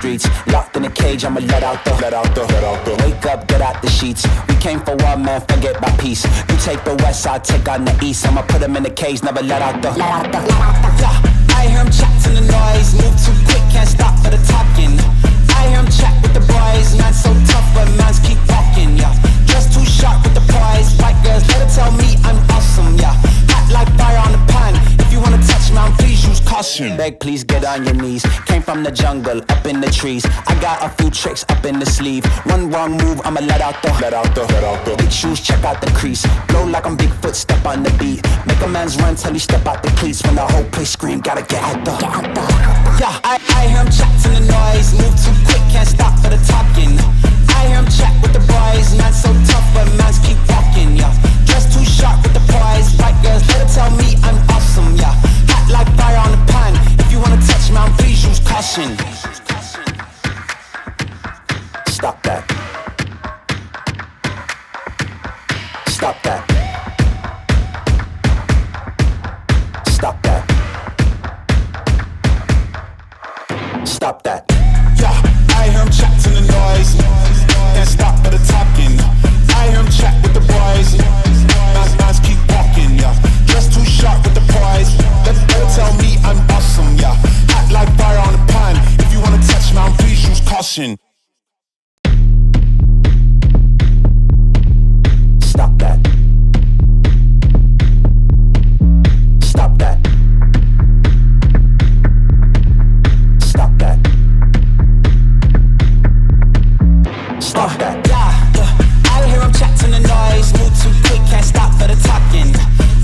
streets. Locked in a cage, I'ma let out the wake up, get out the sheets. We came for war, man, forget my peace. You take the west, I take on the east. I'ma put him in the cage, never let out the yeah, I hear him chat to the noise. Move too quick, can't stop for the talking. I hear him chat with the boys. Man so tough, but mans keep walking, yeah. Just too sharp with the prize. White girls, let her tell me I'm awesome, yeah. Hot like fire on the pan. If you wanna touch me, please use caution. Beg, please get on your knees. Came from the jungle, up in the trees. I got a few tricks up in the sleeve. One wrong move, I'ma let out the big shoes, check out the crease. Blow like I'm Bigfoot, step on the beat. Make a man's run till he step out the cleats. When the whole place scream, gotta get out the yeah, I hear him chat to the noise. Move too quick, can't stop for the talking. I hear him chat with the boys. Man so tough, but mans keep walking, yeah. Just too sharp with the prize. White girls, let her tell me I'm awesome, yeah. Hot like fire on the pan. If you wanna touch me, please use caution. Stop that. Stop that. Stop that. Stop that. Yeah, I hear him chat to the noise. Can't stop for the talking. I hear him chat with the boys. Mans keep walking, yeah. Just too sharp with the prize. Let her tell me I'm awesome, yeah. Hot like fire on the pan. If you wanna touch me, please use caution. Stop that. Stop that. Stop that. Stop that. Yeah, I hear him chat to the noise. Move too quick, can't stop for the talking.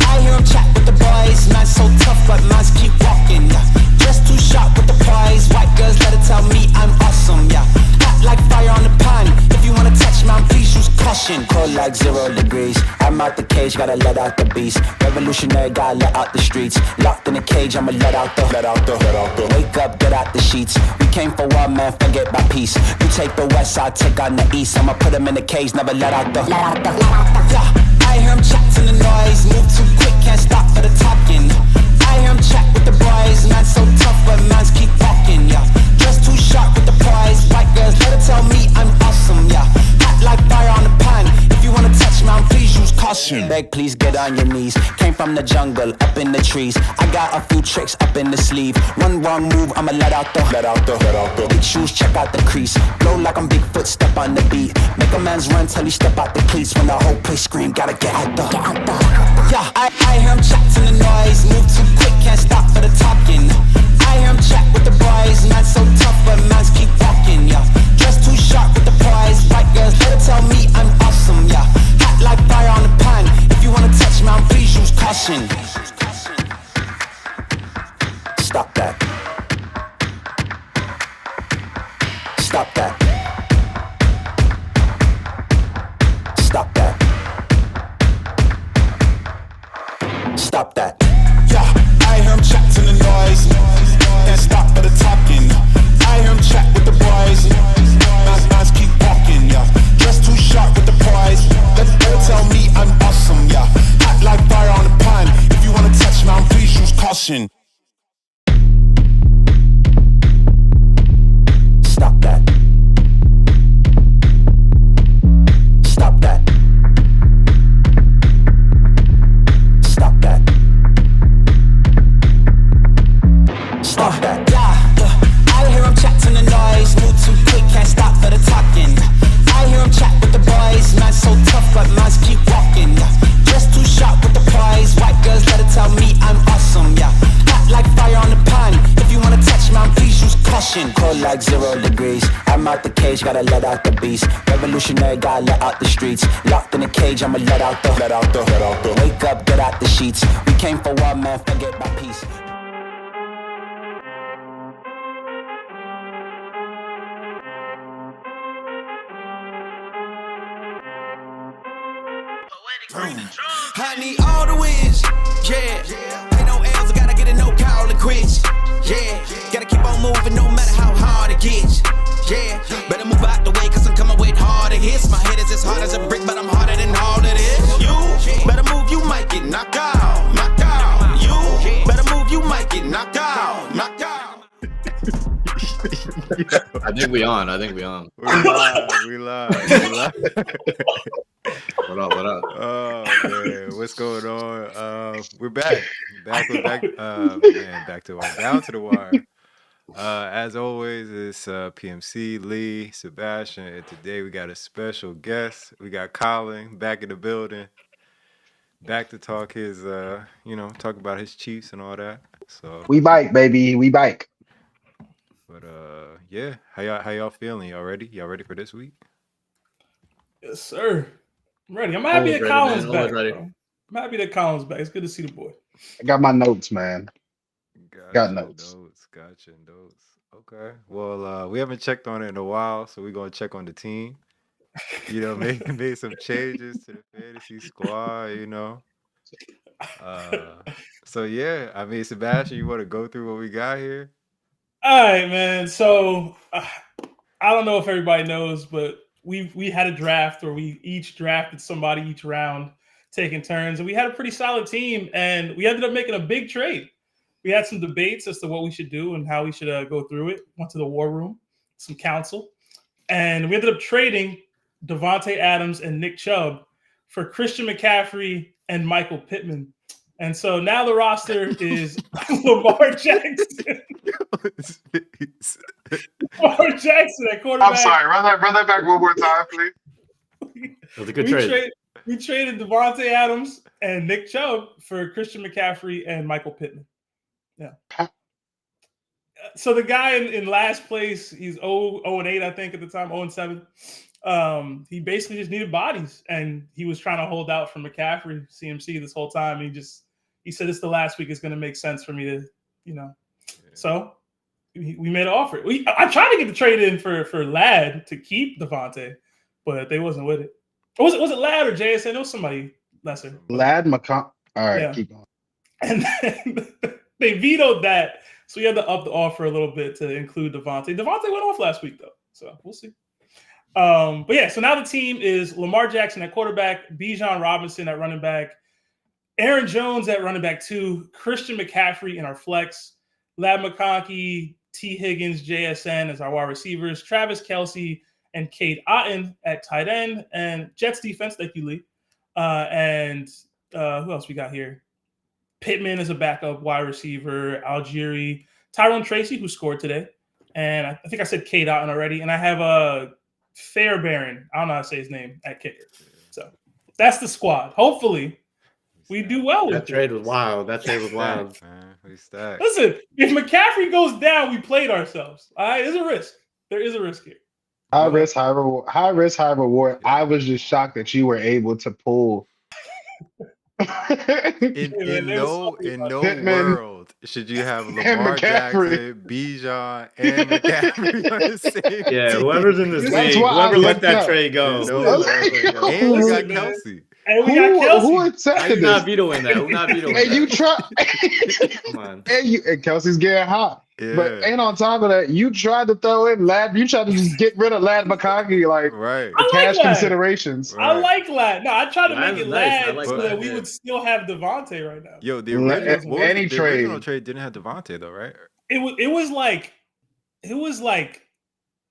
I hear him chat with the boys. Man so tough, but mans keep walking, yeah. Just too sharp with the prize. White girls, let her tell me I'm awesome, yeah. Hot like fire on the pan. If you wanna touch me, please use caution. Cold like 0 degrees. I'm out the cage, gotta let out the beast. Revolutionary, gotta let out the streets. Locked in a cage, I'ma let out the wake up, get out the sheets. We came for war, man, forget my peace. You take the west, I take on the east. I'ma put him in the cage, never let out the yeah, I hear him chat to the noise. Move too quick, can't stop for the talking. I hear him chat with the boys. Man so tough, but mans keep walking, yeah. Just too sharp with the prize. White girls, let her tell me I'm awesome, yeah. Hot like fire on the pan. If you wanna touch me, please use caution. Beg, please get on your knees. Came from the jungle, up in the trees. I got a few tricks up in the sleeve. One wrong move, I'ma let out the big shoes, check out the crease. Blow like I'm Bigfoot, step on the beat. Make a man's run till he step out the cleats. When the whole place scream, gotta get out the yeah, I hear him chat to the noise. Move too quick, can't stop for the talking. I hear him chat with the boys. Man so tough, but mans keep walking, yeah. Just too sharp with the prize. White girls, let her tell me I'm awesome, yeah. Hot like fire on the pan. If you wanna touch me, please use caution. Stop that. Stop that. Stop that. Stop that. Yeah, I hear him chat to the noise. Can't stop for the talking. I hear him chat with the boys. Mans keep walking, yeah. Just too sharp with the prize. Let her tell me I'm awesome, yeah. Hot like fire on the pan. If you wanna touch me, please use caution. Stop that. Stop that. Stop that. Stop that. Yeah, I hear him chat to the noise. Move too quick, can't stop for the talking. I hear him chat with the boys. Man so tough, but mans keep walking, yeah. Just too sharp with the prize. White girls, let her tell me I'm awesome, yeah. Hot like fire on the pan. If you wanna touch me, please use caution. Cold like 0 degrees. I'm out the cage, gotta let out the beast. Revolutionary, gotta let out the streets. Locked in a cage, I'ma let out the wake up, get out the sheets. We came for war, man, forget my peace. I need all the wins, yeah. Ain't no L's, I gotta get it, no call it quits, yeah. Gotta keep on moving no matter how hard it gets, yeah. Better move out the way, cause I'm coming with harder hits. My head is as hard as a brick, but I'm harder than all of this. You better move, you might get knocked out, knocked out. You better move, you might get knocked out, knocked out. I think we on. We live. What up? Oh man, what's going on? We're back. Back to the wire. Down to the wire. As always, it's PMC, Lee, Sebastian, and today we got a special guest. We got Colin back in the building. Back to talk his talk about his Chiefs and all that. So We bike, baby. We bike. but yeah, how y'all feeling? Y'all ready? Y'all ready for this week? Yes, sir. I'm ready. I'm happy Always that ready, Colin's man. back. Always ready. Bro. I'm happy that Colin's back. It's good to see the boy. I got my notes, man. Got notes. Gotcha, notes. Okay. Well, we haven't checked on it in a while, so we're gonna check on the team. You know, made some changes to the fantasy squad. You know. So yeah, I mean, Sebastian, you want to go through what we got here? All right, man. So I don't know if everybody knows, but we had a draft where we each drafted somebody each round, taking turns, and we had a pretty solid team. And we ended up making a big trade. We had some debates as to what we should do and how we should go through it. Went to the war room, some counsel, and we ended up trading Devontae Adams and Nick Chubb for Christian McCaffrey and Michael Pittman. And so now the roster is Lamar Jackson. Lamar Jackson at quarterback. I'm sorry. Run that back one more time, please. It was a good trade. We traded Devontae Adams and Nick Chubb for Christian McCaffrey and Michael Pittman. Yeah. So the guy in last place, he's 0-8, I think, at the time, 0-7. He basically just needed bodies, and he was trying to hold out for McCaffrey, CMC, this whole time. He said, "This the last week is going to make sense for me to, Yeah. So we made an offer. I tried to get the trade in for Ladd to keep Devontae, but they wasn't with it. Was it Ladd or JSN? It was somebody lesser. Ladd McCon. All right, keep going. And then they vetoed that, so we had to up the offer a little bit to include Devontae. Devontae went off last week, though, so we'll see. But yeah, so now the team is Lamar Jackson at quarterback, Bijan Robinson at running back, Aaron Jones at running back 2, Christian McCaffrey in our flex, Lab McConkey, T. Higgins, JSN as our wide receivers, Travis Kelce and Cade Otton at tight end, and Jets defense, thank you, Lee. And who else we got here? Pittman is a backup wide receiver, Algieri, Tyrone Tracy, who scored today, and I think I said Cade Otton already, and I have a Fairbairn, I don't know how to say his name, at kicker. So that's the squad. Hopefully, we do well with That trade was wild. Man, we stacked. Listen, if McCaffrey goes down, we played ourselves. All right, there's a risk. There is a risk here. High risk, high reward. High risk, high reward. I was just shocked that you were able to pull. In no Pittman world should you have Lamar Jackson, Bijan, and McCaffrey on the same team. Whoever's in this That's league, why I whoever let looked that up. trade go. And we got Kelce. And we got Kelce. Who had said I'm this? not vetoing that. I'm not vetoing And you that. try. Come on. And Kelsey's getting hot. Yeah. But and on top of that, you tried to throw in Ladd. You tried to just get rid of Ladd McConkey, like Right. I like cash Ladd. considerations. Right. I like Ladd. No, I tried to Ladd's make it nice. I Ladd like so Ladd, that we yeah. would still have Devontae right now. Yo, the Let- original, what was any the original trade. trade didn't have Devontae though, right? It was like,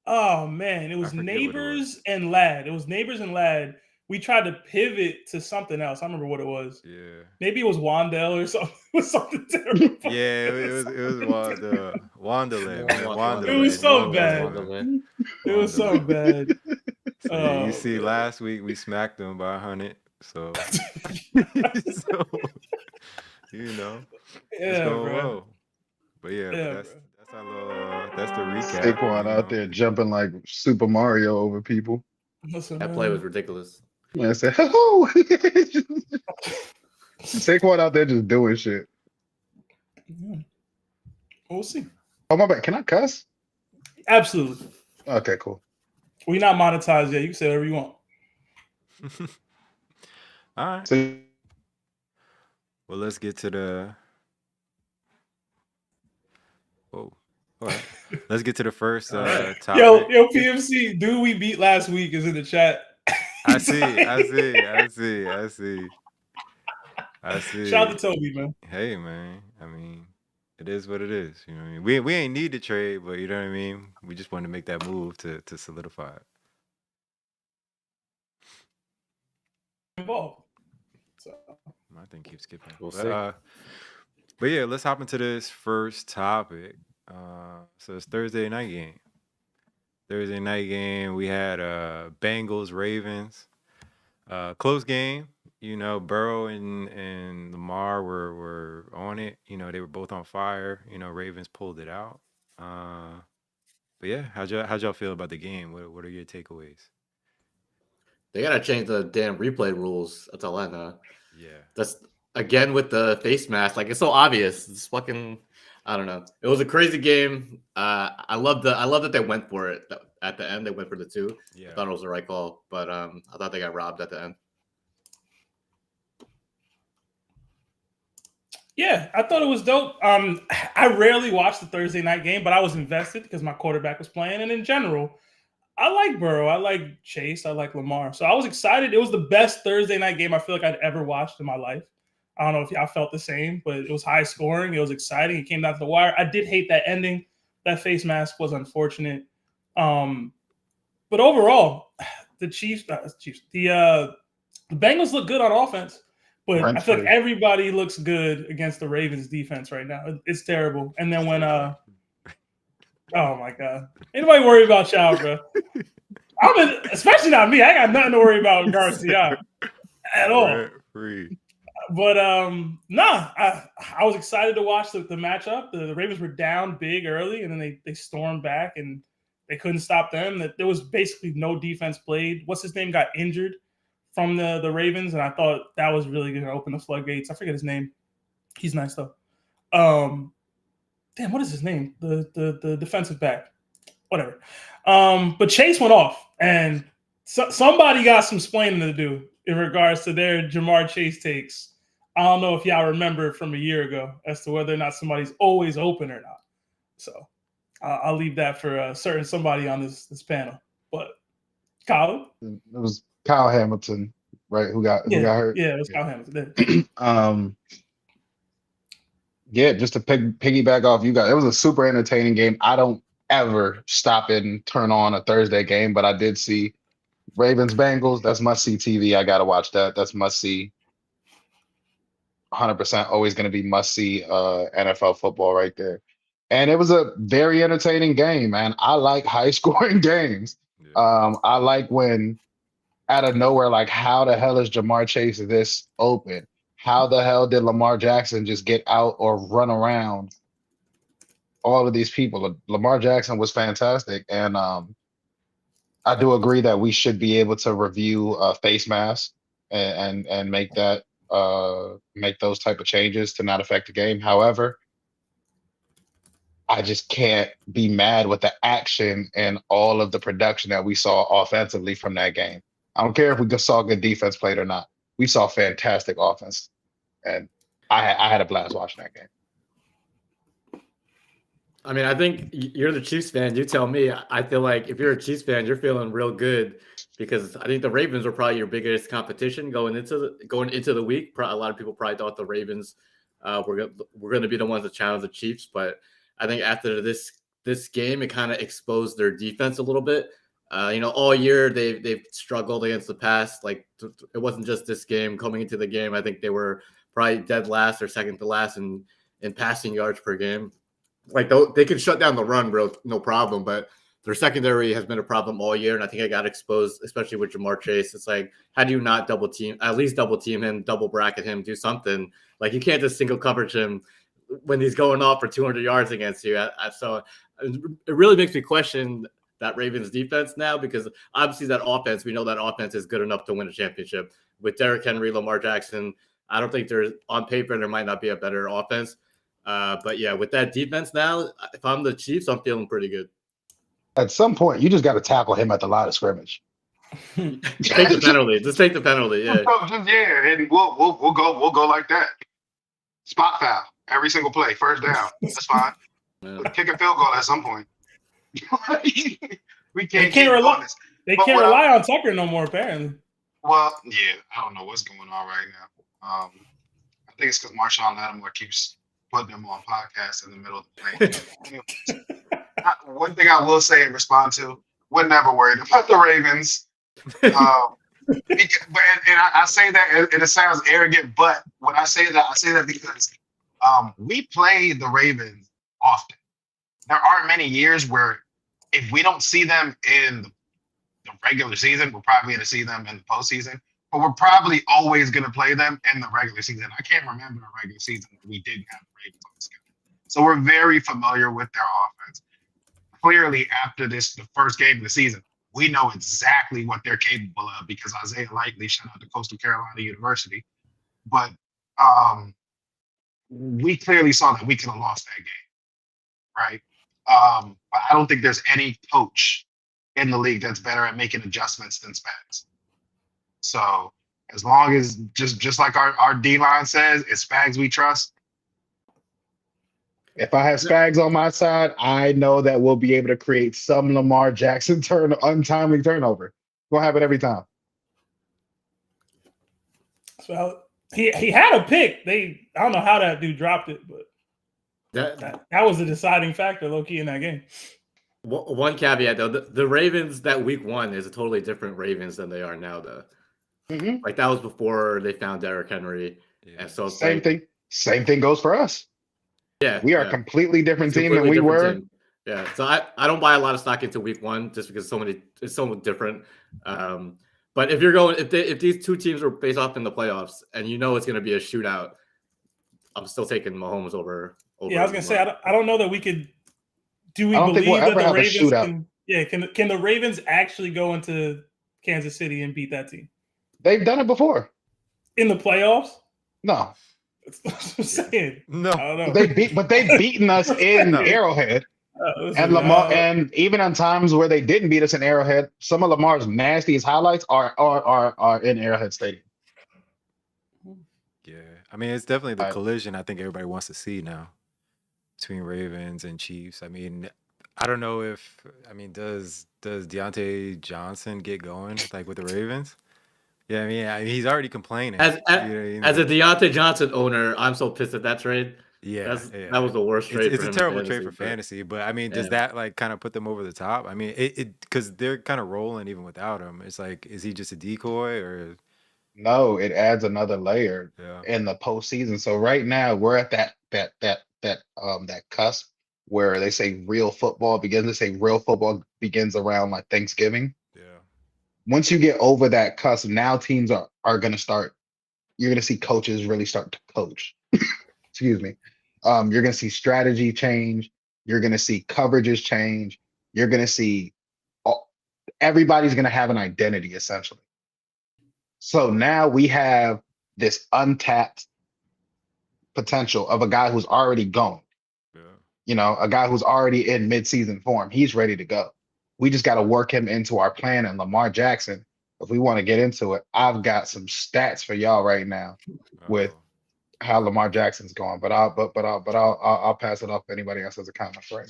oh man, it was forget what it Neighbors and Ladd. It was Neighbors and Ladd. We tried to pivot to something else. I remember what it was. Yeah. Maybe it was Wandell or something. It was something terrible. Yeah, it was Wonderland, man. Wonderland. It was so Wonderland. bad. It was so bad. So, yeah, you Oh, see, man. last week we smacked them by 100. So, you know, it's Yeah, going bro. well. But yeah, Yeah, that's bro. that's our little that's the recap. Saquon you out know. there jumping like Super Mario over people. Listen, That man. play was ridiculous. Man, I said, "Oh!" Saquon out there just doing shit. Yeah. We'll see. Oh my bad. Can I cuss? Absolutely. Okay, cool. We're not monetized yet. You can say whatever you want. All right. So Well, let's get to the. Oh, all right. Let's get to the first topic. Yo, PMC, dude we beat last week is in the chat. I see. Shout out to Toby, man. Hey, man. I mean, it is what it is. You know what I mean? We ain't need to trade, but you know what I mean? We just wanted to make that move to solidify it. Involved. So My thing keeps skipping. We'll see. But yeah, let's hop into this first topic. So it's Thursday night game. Thursday night game, we had Bengals Ravens. Close game. You know, Burrow and Lamar were on it. You know, they were both on fire. You know, Ravens pulled it out. But yeah, how'd y'all feel about the game? What are your takeaways? They gotta change the damn replay rules. That's all I know. Yeah. That's again with the face mask. Like, it's so obvious. It's fucking. I don't know. It was a crazy game. I love that they went for it at the end. They went for the 2. Yeah. I thought it was the right call, but I thought they got robbed at the end. yeah, I thought it was dope. I rarely watch the Thursday night game, but I was invested because my quarterback was playing. And in general, I like Burrow. I like Chase. I like Lamar. So I was excited. It was the best Thursday night game I feel like I'd ever watched in my life. I don't know if y'all felt the same, but it was high scoring. It was exciting. It came down to the wire. I did hate that ending. That face mask was unfortunate. But overall, the Bengals look good on offense. But I feel like everybody looks good against the Ravens defense right now. It's terrible. And then when oh my God. Anybody worry about y'all, bro? Especially not me. I got nothing to worry about in regards to y'all at all. Free. But I was excited to watch the matchup. The Ravens were down big early, and then they stormed back, and they couldn't stop them. That there was basically no defense played. What's his name got injured from the Ravens, and I thought that was really going to open the floodgates. I forget his name. He's nice though. Damn, what is his name? The defensive back. Whatever. But Chase went off, and somebody got some splaining to do in regards to their Jamar Chase takes. I don't know if y'all remember from a year ago as to whether or not somebody's always open or not. So I'll leave that for a certain somebody on this panel. But Kyle? It was Kyle Hamilton, right? Who got hurt? Yeah, it was Kyle Hamilton. Yeah, just to piggyback off you guys, it was a super entertaining game. I don't ever stop and turn on a Thursday game, but I did see Ravens Bengals. That's must see TV. I gotta watch that. That's must see. 100% always going to be must see NFL football right there. And it was a very entertaining game, man. I like high scoring games. Yeah. I like when out of nowhere, like, how the hell is Jamar Chase this open? How the hell did Lamar Jackson just get out or run around all of these people? Lamar Jackson was fantastic. And I do agree that we should be able to review face masks and make that make those type of changes to not affect the game. However, I just can't be mad with the action and all of the production that we saw offensively from that game. I don't care if we saw good defense played or not. We saw fantastic offense, and I had a blast watching that game. I mean, I think you're the Chiefs fan. You tell me. I feel like if you're a Chiefs fan, you're feeling real good because I think the Ravens were probably your biggest competition going into the week. A lot of people probably thought the Ravens were going to be the ones to challenge the Chiefs, but I think after this game, it kind of exposed their defense a little bit. All year they've struggled against the pass. Like, it wasn't just this game. Coming into the game, I think they were probably dead last or second to last in passing yards per game. Like, they can shut down the run, bro, no problem. But their secondary has been a problem all year, and I think it got exposed, especially with Jamar Chase. It's like, how do you not at least double team him, double bracket him, do something? Like, you can't just single coverage him when he's going off for 200 yards against you. So it really makes me question that Ravens defense now, because obviously we know that offense is good enough to win a championship. With Derrick Henry, Lamar Jackson, I don't think on paper there might not be a better offense. But yeah, with that defense now, if I'm the Chiefs, I'm feeling pretty good. At some point, you just got to tackle him at the line of scrimmage. Take the penalty. Just take the penalty. Yeah. And we'll go like that. Spot foul every single play, first down. That's fine. Yeah. Kick a field goal at some point. We can't rely. They can't rely on Tucker no more, apparently. Well, yeah, I don't know what's going on right now. I think it's because Marshawn Lattimore keeps putting them on podcasts in the middle of the night. Anyways, one thing I will say and respond to: we're never worried about the Ravens. I say that and it sounds arrogant, but when I say that because we play the Ravens often. There aren't many years where if we don't see them in the regular season, we're probably going to see them in the postseason. But we're probably always going to play them in the regular season. I can't remember a regular season that we didn't have the Ravens on the schedule. So we're very familiar with their offense. Clearly, after the first game of the season, we know exactly what they're capable of because Isaiah Likely, shout out to Coastal Carolina University. But we clearly saw that we could have lost that game, right? But I don't think there's any coach in the league that's better at making adjustments than Spags. So as long as just like our D-line says, it's Spags we trust. If I have Spags on my side, I know that we'll be able to create some Lamar Jackson untimely turnover. We'll have it every time. So he had a pick. I don't know how that dude dropped it, but that was the deciding factor, low-key, in that game. One caveat, though. The Ravens that week 1 is a totally different Ravens than they are now, though. Mm-hmm. Like, that was before they found Derrick Henry. Yeah. And so same thing goes for us. Yeah, we are a completely different team than we were. Team. Yeah, so I don't buy a lot of stock into week 1 just because it's so different. But if these two teams are face off in the playoffs and you know it's going to be a shootout, I'm still taking Mahomes over. Yeah, I was going to say I don't know that we could. Do we believe that the Ravens can the Ravens actually go into Kansas City and beat that team? They've done it before in the playoffs. No. I'm saying. No, I don't know. They've beaten us in Arrowhead, and Lamar, and even on times where they didn't beat us in Arrowhead, some of Lamar's nastiest highlights are in Arrowhead Stadium. Yeah, I mean it's definitely the collision I think everybody wants to see now between Ravens and Chiefs. I mean, I don't know if does Deontay Johnson get going like with the Ravens? Yeah, I mean, he's already complaining. As a Deontay Johnson owner, I'm so pissed at that trade. Yeah, that was the worst trade. It's a terrible trade for fantasy, but I mean, does that like kind of put them over the top? I mean, it because they're kind of rolling even without him. It's like, is he just a decoy or? No, it adds another layer in the postseason. So right now we're at that cusp where they say real football begins. They say real football begins around like Thanksgiving. Once you get over that cusp, now teams are going to start. You're going to see coaches really start to coach. Excuse me. You're going to see strategy change. You're going to see coverages change. You're going to see everybody's going to have an identity essentially. So now we have this untapped potential of a guy who's already going. Yeah. A guy who's already in midseason form. He's ready to go. We just got to work him into our plan. And Lamar Jackson, if we want to get into it, I've got some stats for y'all right now with how Lamar Jackson's going. But I'll pass it off if anybody else has a comment right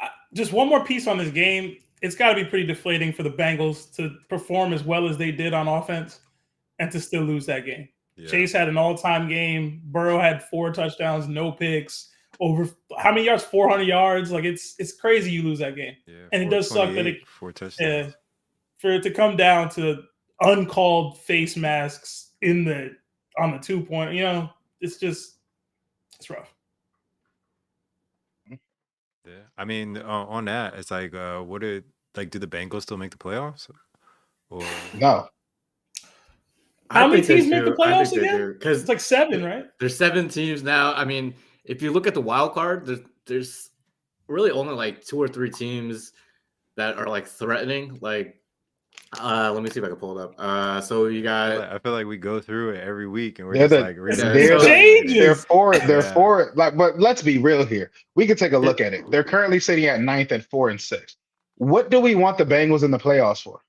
now. Just one more piece on this game. It's got to be pretty deflating for the Bengals to perform as well as they did on offense and to still lose that game. Yeah. Chase had an all-time game. Burrow had 4 touchdowns, no picks. Over how many yards? 400 yards. Like it's crazy you lose that game. Yeah, and it does suck that 4 touchdowns. For it to come down to uncalled face masks on the 2-point. It's rough. Yeah, I mean on that, it's like do the Bengals still make the playoffs? Or no? How many teams make the playoffs again? Because it's like 7, right? There's 7 teams now. I mean. If you look at the wild card, there's really only like 2 or 3 teams that are like threatening. Like, let me see if I can pull it up. So you got. I feel like we go through it every week, and we're they're for it. They're for it. Like, but let's be real here. We can take a look at it. They're currently sitting at 9th at 4-6. What do we want the Bengals in the playoffs for?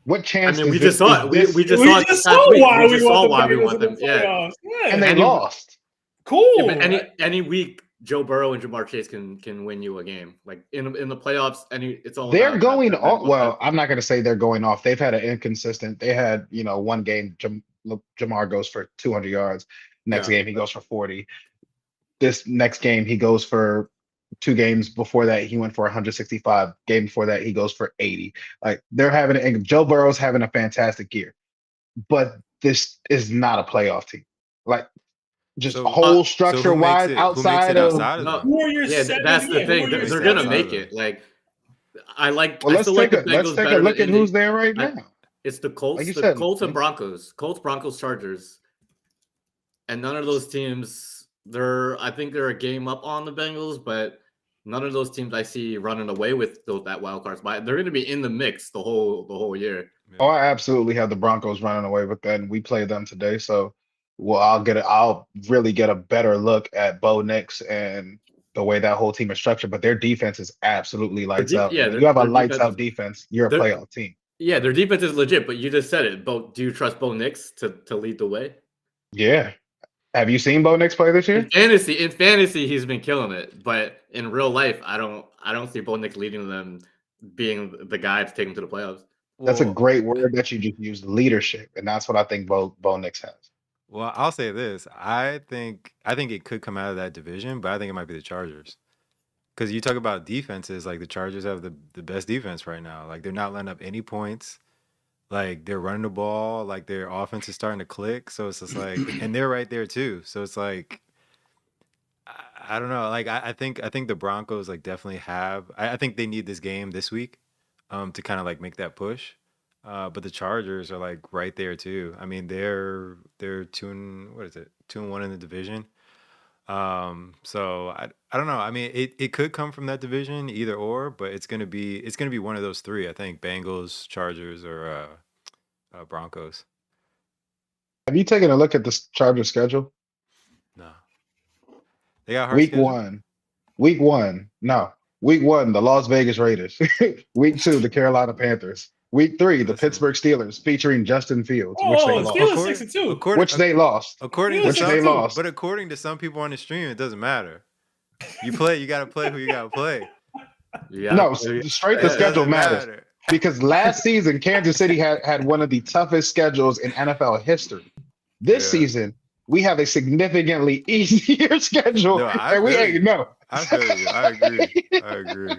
What chance? I mean, we just saw it. We just saw why we want them. Yeah, and they lost. Cool. Yeah, but any week, Joe Burrow and Jamar Chase can win you a game. Like in the playoffs, it's all. They're going off. Well, I'm not going to say they're going off. They've had an inconsistent. They had one game. Jamar goes for 200 yards. Next Yeah. game he goes for 40. This next game he goes for 2 games before that he went for 165. Game before that he goes for 80. Like they're having and Joe Burrow's having a fantastic year, but this is not a playoff team. Like just So whole so structure wise who makes outside it of outside of No, them? Who are your yeah, seven? that's the Yeah, who thing. are They're, your Makes they're it gonna seven? outside of make them. it. Like well, I still like the let's Bengals take a better than look at who's Indy. there right I, now. it's the Like Colts, you said, and Broncos, Broncos, Chargers, and none of those teams. I think they're a game up on the Bengals, but none of those teams I see running away with that wild card spot. They're gonna be in the mix the whole year. oh, Yeah. I absolutely have the Broncos running away with that, and we play them today. So, well, I'll really get a better look at Bo Nix and the way that whole team is structured. But their defense is absolutely lights out, and Yeah, when you have a their lights defense out is defense, you're a their playoff team. yeah, their defense is legit. But you just said it. Do you trust Bo Nix to lead the way? Yeah. Have you seen Bo Nix play this year? In fantasy, he's been killing it. But in real life, I don't see Bo Nix leading them, being the guy to take them to the playoffs. That's a Well, great word that you just used, leadership, and that's what I think Bo Nix has. well, I'll say this. I think it could come out of that division, but I think it might be the Chargers. Because you talk about defenses, like the Chargers have the best defense right now. Like they're not letting up any points. Like they're running the ball. Like their offense is starting to click. So it's just like, and they're right there too. So it's like, I don't know. Like I think the Broncos like definitely have. I think they need this game this week, to kind of like make that push. But the Chargers are like right there too. I mean, they're what is it, 2-1 in the division. So I don't know. I mean, it could come from that division, either or, but it's gonna be one of those three. I think Bengals, Chargers, or Broncos. Have you taken a look at the Chargers schedule? No, they got a hard Week schedule. one, week one, no, week one, the Las Vegas Raiders. Week two, the Carolina Panthers. Week three, the Listen, Pittsburgh Steelers, featuring Justin Fields, which they Oh, lost. Steelers 6-2. Which they lost. according to Steelers Which they some, 6-2. lost. but according to some people on the stream, it doesn't matter. You play, you gotta play who you gotta play. Yeah, No, straight the It schedule doesn't matters matter. because last season Kansas City had one of the toughest schedules in NFL history. This Yeah. season we have a significantly easier schedule, No, I and we feel ain't you. no. I feel you. I agree. I agree.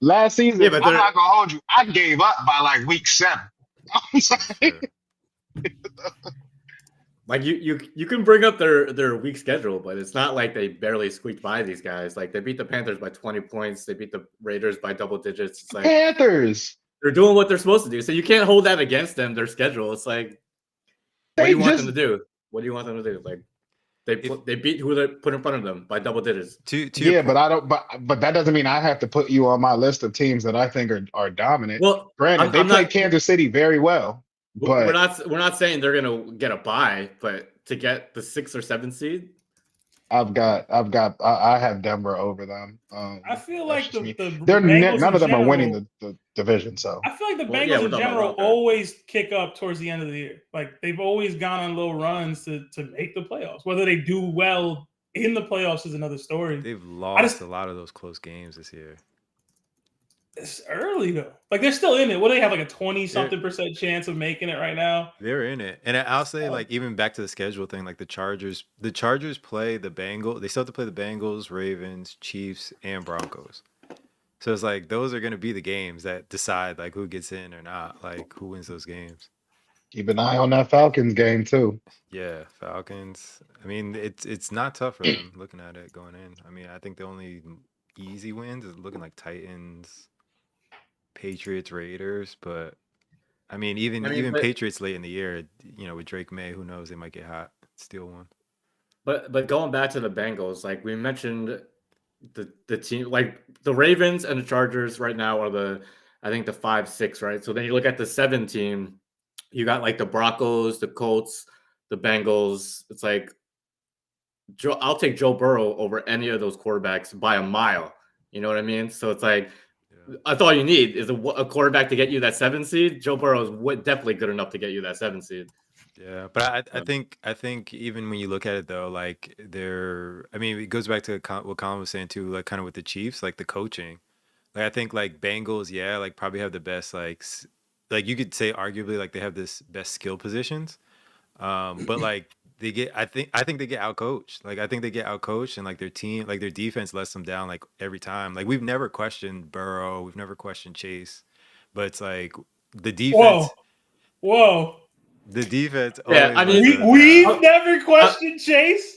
Last season, Yeah, but I'm they're- not gonna hold you. I gave up by like week 7. I'm sorry. Sure. like you can bring up their weak schedule, but it's not like they barely squeaked by these guys. Like they beat the Panthers by 20 points. They beat the Raiders by double digits. It's like Panthers. they're doing what they're supposed to do. So you can't hold that against them. Their schedule. It's like, what do They you want just them to do? What do you want them to do? Like they beat who they put in front of them by double digits. To your yeah, point, but I don't. But that doesn't mean I have to put you on my list of teams that I think are dominant. Well, Granted, they I'm played not. Kansas City very well, We're but not saying they're gonna get a bye, but to get the 6th or 7th seed, I have Denver over them. I feel That's like just me. the None Bengals of in them are winning general. the division. So I feel like the Well, yeah, Bengals we're in talking about general wild card. always kick up towards the end of the year. Like they've always gone on little runs to make the playoffs. Whether they do well in the playoffs is another story. they've lost just- a lot of those close games this year. It's early though. Like they're still in it. What do they have, like a 20-something% chance of making it right now? They're in it. And I'll say, Oh. like, even back to the schedule thing, like the Chargers play the Bengals. They still have to play the Bengals, Ravens, Chiefs, and Broncos. So it's like those are gonna be the games that decide like who gets in or not, like who wins those games. keep an eye on that Falcons game too. Yeah, Falcons. I mean, it's not tough for them looking at it going in. I mean, I think the only easy wins is looking like Titans, Patriots, Raiders, but I mean, even but- Patriots late in the year, with Drake May, who knows, they might get hot, steal one. But going back to the Bengals, like we mentioned, the team, like the Ravens and the Chargers right now are I think the 5-6, right? So then you look at the 7 team, you got like the Broncos, the Colts, the Bengals. It's like I'll take Joe Burrow over any of those quarterbacks by a mile. You know what I mean? So it's like that's all you need is a quarterback to get you that 7 seed. Joe Burrow is definitely good enough to get you that 7 seed. Yeah, but I think even when you look at it though, like I mean, it goes back to what Colin was saying too, like kind of with the Chiefs, like the coaching. Like I think like Bengals, yeah, like probably have the best like you could say arguably like they have this best skill positions, but like they get. I think they get outcoached. Like I think they get outcoached, and like their team, like their defense lets them down like every time. Like we've never questioned Burrow, we've never questioned Chase, but it's like the defense. Whoa. The defense Yeah, always I mean, lets us We've down. never questioned Chase.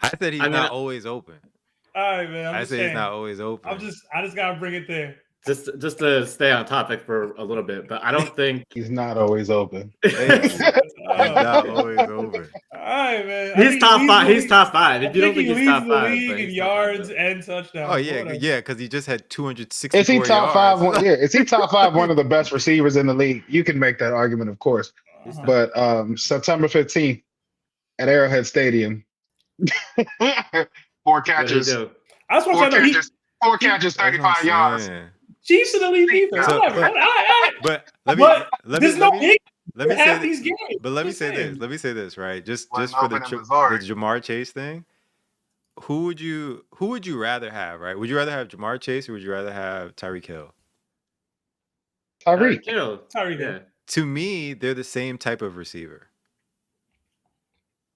I said he's I mean, not always open. All right, man. I'm I just say saying. he's not always open. I just gotta bring it there. just to stay on topic for a little bit, but I don't think He's not always open. Thank you. He's not always open. All right, man. he's top five. He's top five. If you don't think he he's leads top the five, league then in he's top five, yards though. and touchdowns. Oh yeah, Whatever. yeah, because he just had 264 Is he top yards. five? Yeah, is he top five? One of the best receivers in the league. You can make that argument, of course. Uh-huh. But September 15th at Arrowhead Stadium, 4 What did he catches, do? I just want 4 to know. catches, 4 catches, That's what I'm 35 yards. saying. Chiefs in the league defense. So- Whatever. But let me But let me there's no hit let me for half say these this, games. but let me Just say saying. this. Let me say this, right? Just Wasn't for the open in Missouri. Jamar Chase thing. Who would you rather have, right? Would you rather have Jamar Chase or would you rather have Tyreek Hill? Tyreek. Hill. Tyreek Hill. Yeah. To me, they're the same type of receiver.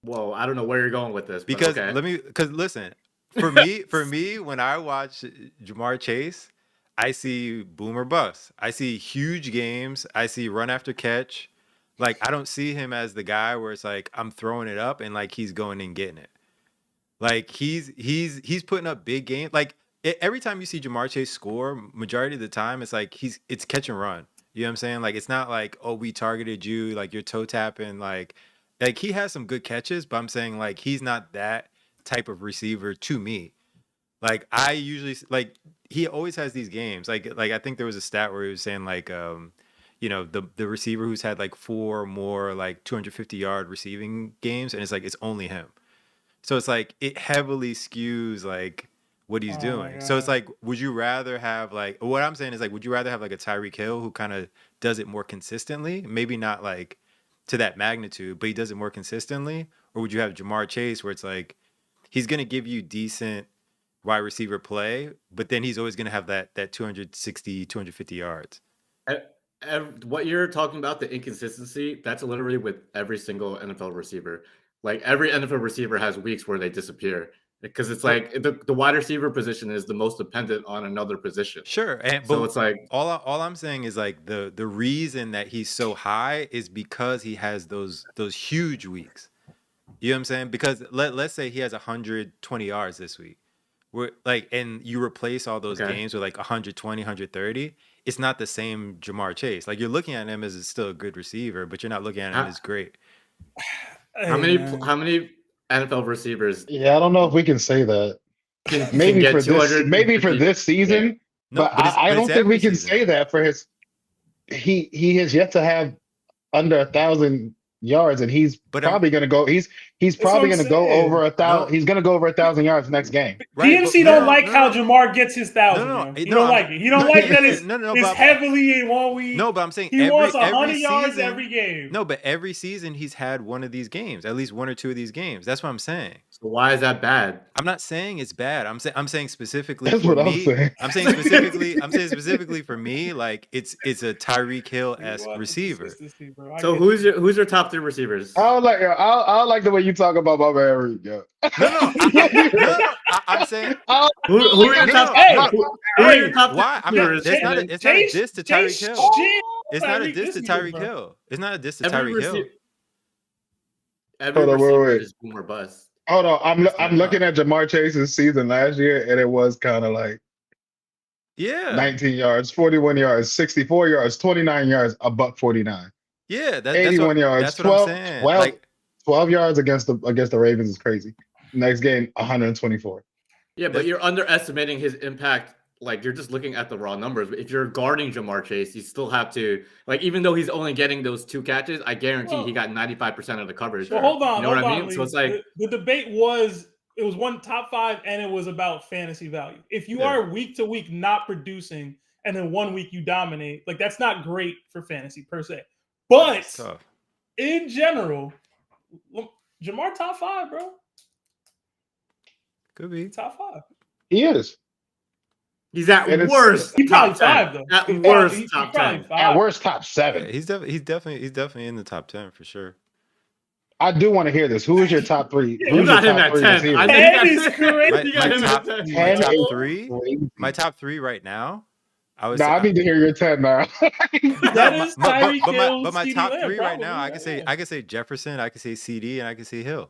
Whoa, I don't know where you're going with this. But Because okay. listen, for me, when I watch Jamar Chase, I see boom or bust. I see huge games. I see run after catch. Like I don't see him as the guy where it's like I'm throwing it up and like he's going and getting it. Like he's putting up big games. Like every time you see Jamar Chase score, majority of the time it's like it's catch and run. You know what I'm saying? Like it's not like, oh, we targeted you, like you're toe tapping, like he has some good catches, but I'm saying like he's not that type of receiver to me. Like I usually like he always has these games. Like I think there was a stat where he was saying like you know, the receiver who's had like 4 more like 250-yard receiving games, and it's like it's only him. So it's like it heavily skews like what he's Oh my doing. So it's God. like, would you rather have like what I'm saying is like, would you rather have like a Tyreek Hill who kind of does it more consistently? Maybe not like to that magnitude, but he does it more consistently, or would you have Jamar Chase where it's like he's gonna give you decent wide receiver play, but then he's always gonna have that 260, 250 yards. What you're talking about, the inconsistency, that's literally with every single NFL receiver. Like every NFL receiver has weeks where they disappear because it's like the wide receiver position is the most dependent on another position. Sure, and So but it's like all I'm saying is like the reason that he's so high is because he has those huge weeks. You know what I'm saying? Because let's say he has 120 yards this week. We're like, and you replace all those Okay. games with like 120, 130. It's not the same Jamar Chase. Like you're looking at him as still a good receiver, but you're not looking at him as great. how many NFL receivers Yeah, I don't know if we can say that. can Maybe get for this season, No, but I it's don't think every we can season. say that for his. He has yet to have under 1,000 yards, and he's But I'm- probably going to go. He's That's probably what I'm going to go saying. over 1,000. No. He's going to go over 1,000 yards next game. Right, PMC but- don't no, like no, how no. Jamar gets his 1,000. No, yo. no, He no, don't I'm- like it. He don't like that it's, No, it's but- heavily in 1 week. No, but I'm saying He wants every 100 yards season, every game. No, but every season he's had one of these games, at least 1 or 2 of these games. That's what I'm saying. So why is that bad? I'm not saying it's bad. I'm saying specifically That's for what I'm me. saying. I'm saying specifically for me, like it's a Tyreek Hill-esque Watch the receiver. consistency, bro. I So get who's it. your top 3 receivers? I don't like the way you talk about my man Reed. Yo. I'm saying Who are your No, top? Hey, who are your top why? I'm receivers? not. It's not a diss to Tyreek Hill. It's not a Tyreek diss to this Tyreek year, bro. Hill. It's not a diss to Every Tyreek Hill. receiver. Every Hold on, receiver wait. is boom or bust. Hold on, I'm not looking at Jamar Chase's season last year, and it was kind of like Yeah. 19 yards, 41 yards, 64 yards, 29 yards, a buck 49. Yeah, that's 81 what, yards, that's what 12, I'm saying. 12, Like, 12 yards against the Ravens is crazy. Next game, 124. Yeah, but you're underestimating his impact. Like you're just looking at the raw numbers. If you're guarding Jamar Chase, you still have to like even though he's only getting those 2 catches, I guarantee he got 95% of the coverage. Well, hold on, You know hold what I on, mean? Lee. So it's like the debate was it was one top 5 and it was about fantasy value. If you Yeah. are week to week not producing and then 1 week you dominate, like that's not great for fantasy per se. But it's tough. in general, Jamar top 5, bro. Could be. Top 5. He is. he's at And it's- worst He probably top 10. 5 though. At He's worst he's top probably 10. 5. At worst, top 7. Yeah, he's definitely in the top 10 for sure. I do want to hear this. Who is your top three? Yeah, You Who's your got him top at three 10. receivers? I That think is crazy. You got him at 10. My 10 top is three. crazy. My top three right now. I would No, say. I need to hear your 10 now. That is Tyreek Hill, but my CeeDee top Lamb, three right probably, now, yeah. I could say Jefferson, I could say CD, and I could say Hill.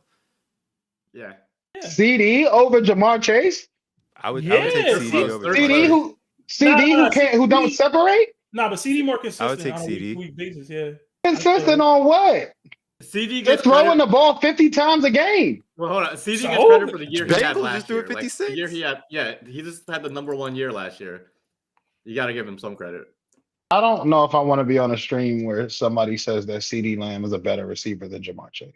Yeah. CD over Jamar Chase? I would Yeah. take They're CD close. over They're Jamar CD Chase. who CD who can't who don't separate? Nah, but CD more consistent take on a CD. week-to-week basis. Yeah. Consistent on what? CD They're gets throwing credit. the ball 50 times a game. Well, hold on. CD So? gets credit for the year he had Bengals last just threw year. it Like, the 56? year he had, yeah, he just had the number 1 year last year. You got to give him some credit. I don't know if I want to be on a stream where somebody says that CD Lamb is a better receiver than Jamar Chase.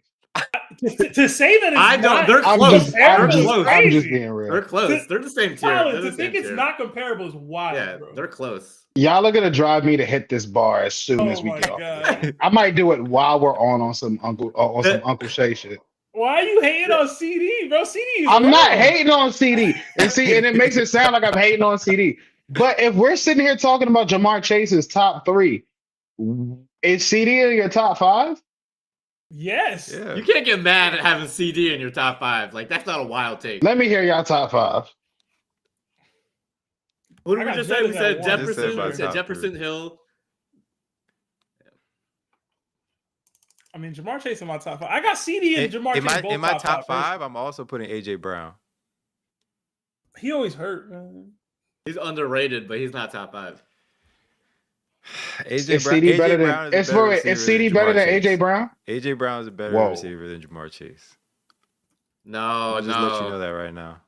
To say that it's I don't. not They're I'm close. just, They're I'm just, close. I'm just crazy. being real. They're close. They're the same tier. Colin, They're to the think same it's tier. not comparable is wild, Yeah, bro. they're close. Y'all are gonna drive me to hit this bar as soon as Oh we my get off. god. I might do it while we're on some Uncle Shay shit. Why are you hating on CD, bro? CD is I'm not wrong. hating on CD, and it makes it sound like I'm hating on CD. But if we're sitting here talking about Jamar Chase's top 3, is CD in your top 5? Yes. Yeah. You can't get mad at having CD in your top 5. Like, that's not a wild take. Let me hear y'all top 5. Who did I we got just say? Jefferson We at said one. I just said Jefferson. my We said top Jefferson, three. Hill. I mean, Jamar Chase in my top 5. I got CD and Jamar Chase both in my top top 5, personally. I'm also putting AJ Brown. He always hurt, man. He's underrated, but he's not top 5. Is CD better than is CD better than AJ Brown? AJ Brown is a better Whoa. receiver than Jamar Chase. No, I'll just let you know no. that right now.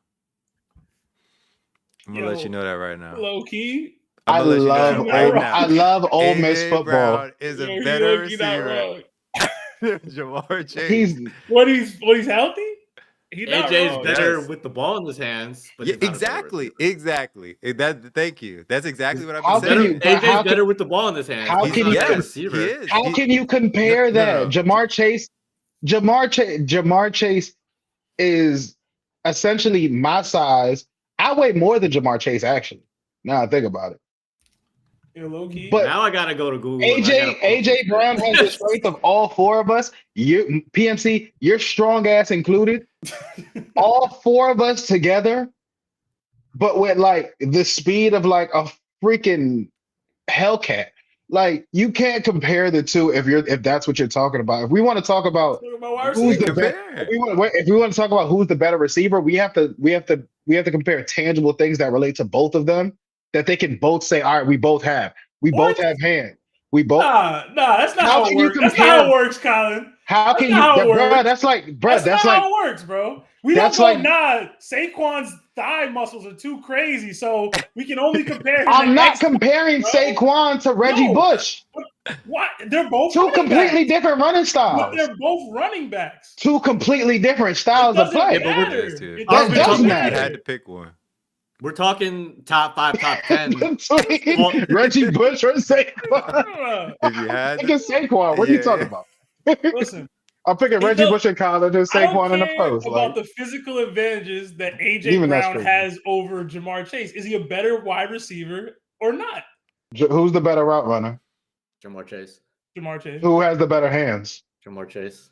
I'm gonna let you know that right now. Low key. I I'm gonna let you know love that right now. I love Ole Miss AJ football. Brown is a Yo, he better low-key not receiver wrong. than Jamar Chase. He's When he's healthy, he's not AJ's wrong. better Yes. with the ball in his hands. But Yeah, he's not a better exactly, receiver. exactly. Thank you. That's exactly what I've How been can saying. you- but how AJ's can- better with the ball in his hands. how but he's can not you- a better Yes, receiver. he is. How can you compare No, that? no. Jamar Chase is essentially my size. I weigh more than Jamar Chase, actually. Now I think about it. Yeah, low key. But Now I gotta go to Google. and I gotta pull AJ this Brown shit. has the strength of all 4 of us. You PMC, your strong ass included. All 4 of us together, but with like the speed of like a freaking Hellcat. Like you can't compare the two if that's what you're talking about. If we want to talk about Talking about wide who's receiver. the best, if we want to talk about who's the better receiver, we have to compare tangible things that relate to both of them that they can both say, all right, we both have What? hands. We both. Nah, that's not How how it can you works. That's not how it compare- works, Colin. How That's can you, not how it bro? works. That's like, That's not like, how it works, bro. We don't that's go, like- Saquon's thigh muscles are too crazy, so we can only compare him I'm to not X- comparing bro. Saquon to Reggie No. Bush. What? They're both 2 running completely backs. different running But styles. they're both running backs. 2 completely different It styles of doesn't play. Yeah, but we're- matter. Yes, dude. It That does You matter. had to pick one. We're talking top 5, top 10. Between Reggie Bush or Saquon. If you had I'm to, picking Saquon. What are you Yeah, talking yeah. about? Listen, I'm picking He Reggie don't- Bush in college and I don't Saquon in the care post. about Like, the physical advantages that AJ Even that's Brown crazy. has over Jamar Chase. Is he a better wide receiver or not? who's the better route runner? Jamar Chase. Jamar Chase. Who has the better hands? Jamar Chase.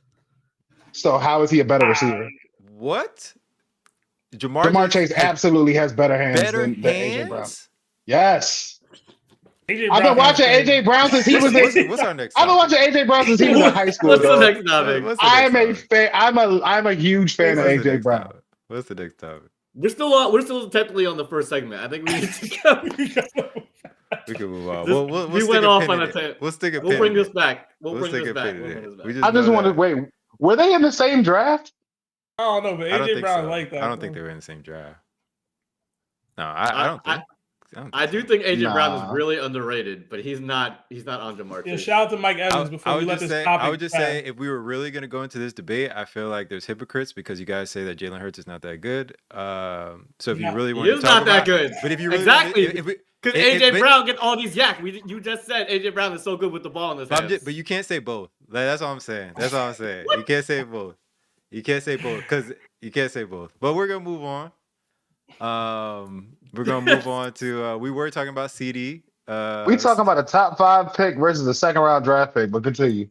So how is he a better receiver? What? Jamar Chase has absolutely has better hands better than AJ Brown. hands. Yes. AJ I've Brown been watching has- AJ Brown since he was in. What's our next? I've been topic? watching AJ Brown since he was in high school. What's the dog. next topic? What's the I next am a topic? fan. I'm a huge fan of What's the AJ next Brown. topic? What's the next topic? We're still technically on the first segment. I think we need to go. We can move on. This- We'll we stick went a off pin on in a it. tangent. We'll stick a pin We'll bring in this it. back. We'll We'll bring stick this a back. pin in We'll it. bring this back. We just I just know want to that. wait. Were they in the same draft? I don't know, but I don't AJ think Brown so. like that. I don't think they were in the same draft. No, I don't think. I do think AJ Brown Nah. is really underrated, but he's not on Jamar Yeah, Chase. shout out to Mike I, Evans before I we would let just this say, topic I would just pass. say, if we were really going to go into this debate, I feel like there's hypocrites because you guys say that Jalen Hurts is not that good. So if Yeah. you really He want to is talk not that about, good. but if you really Exactly. if we, Because AJ Brown gets all these yak. You just said AJ Brown is so good with the ball in his hands. but you can't say both. Like, that's all I'm saying. That's all I'm saying. You can't say both. You can't say both because you can't say both. But we're gonna move on. We're gonna move on to. We were talking about CD. We talking about a top 5 pick versus a second round draft pick, but continue.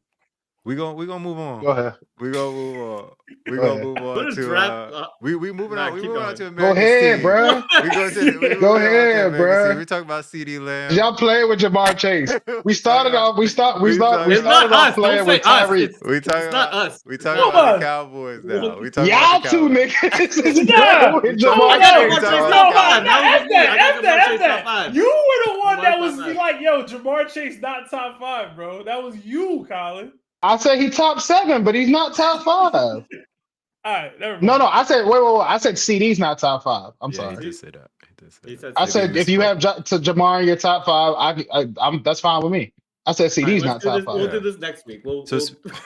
We gonna move on. Go ahead. We gonna move on. We Go gonna ahead. move What on is to draft? we moving Nah, on. We keep moving on going. to Go America's ahead, team. bruh. We going to we Go moving on to ahead, America's team. bruh. We talking about CD Lamb. Y'all playing with Jamar Chase. We started off. We we talking It's started not off us. Don't playing say with us. Tyreek. It's not us. we It's talking not about us. the on. Cowboys now. We talking Y'all about the two Cowboys. niggas is Nah. playing with No, Jamar I got no, Chase. Jamar Chase talking top about five. no, That was F with me. I got that, Jamar F Chase that. top five. You were the one Jamar that top was five. like, yo, Jamar Chase not top 5, bro. That was you, Colin. I said he top 7, but he's not top 5. All right, never mind. No. I said wait. I said CD's not top 5. I'm Yeah, he sorry. did say that. He did say He that. said I Maybe said he if you have misspoke. to Jamar in your top 5, that's fine with me. I said All right, CD's let's not do top this. 5. We'll Yeah. do this next week.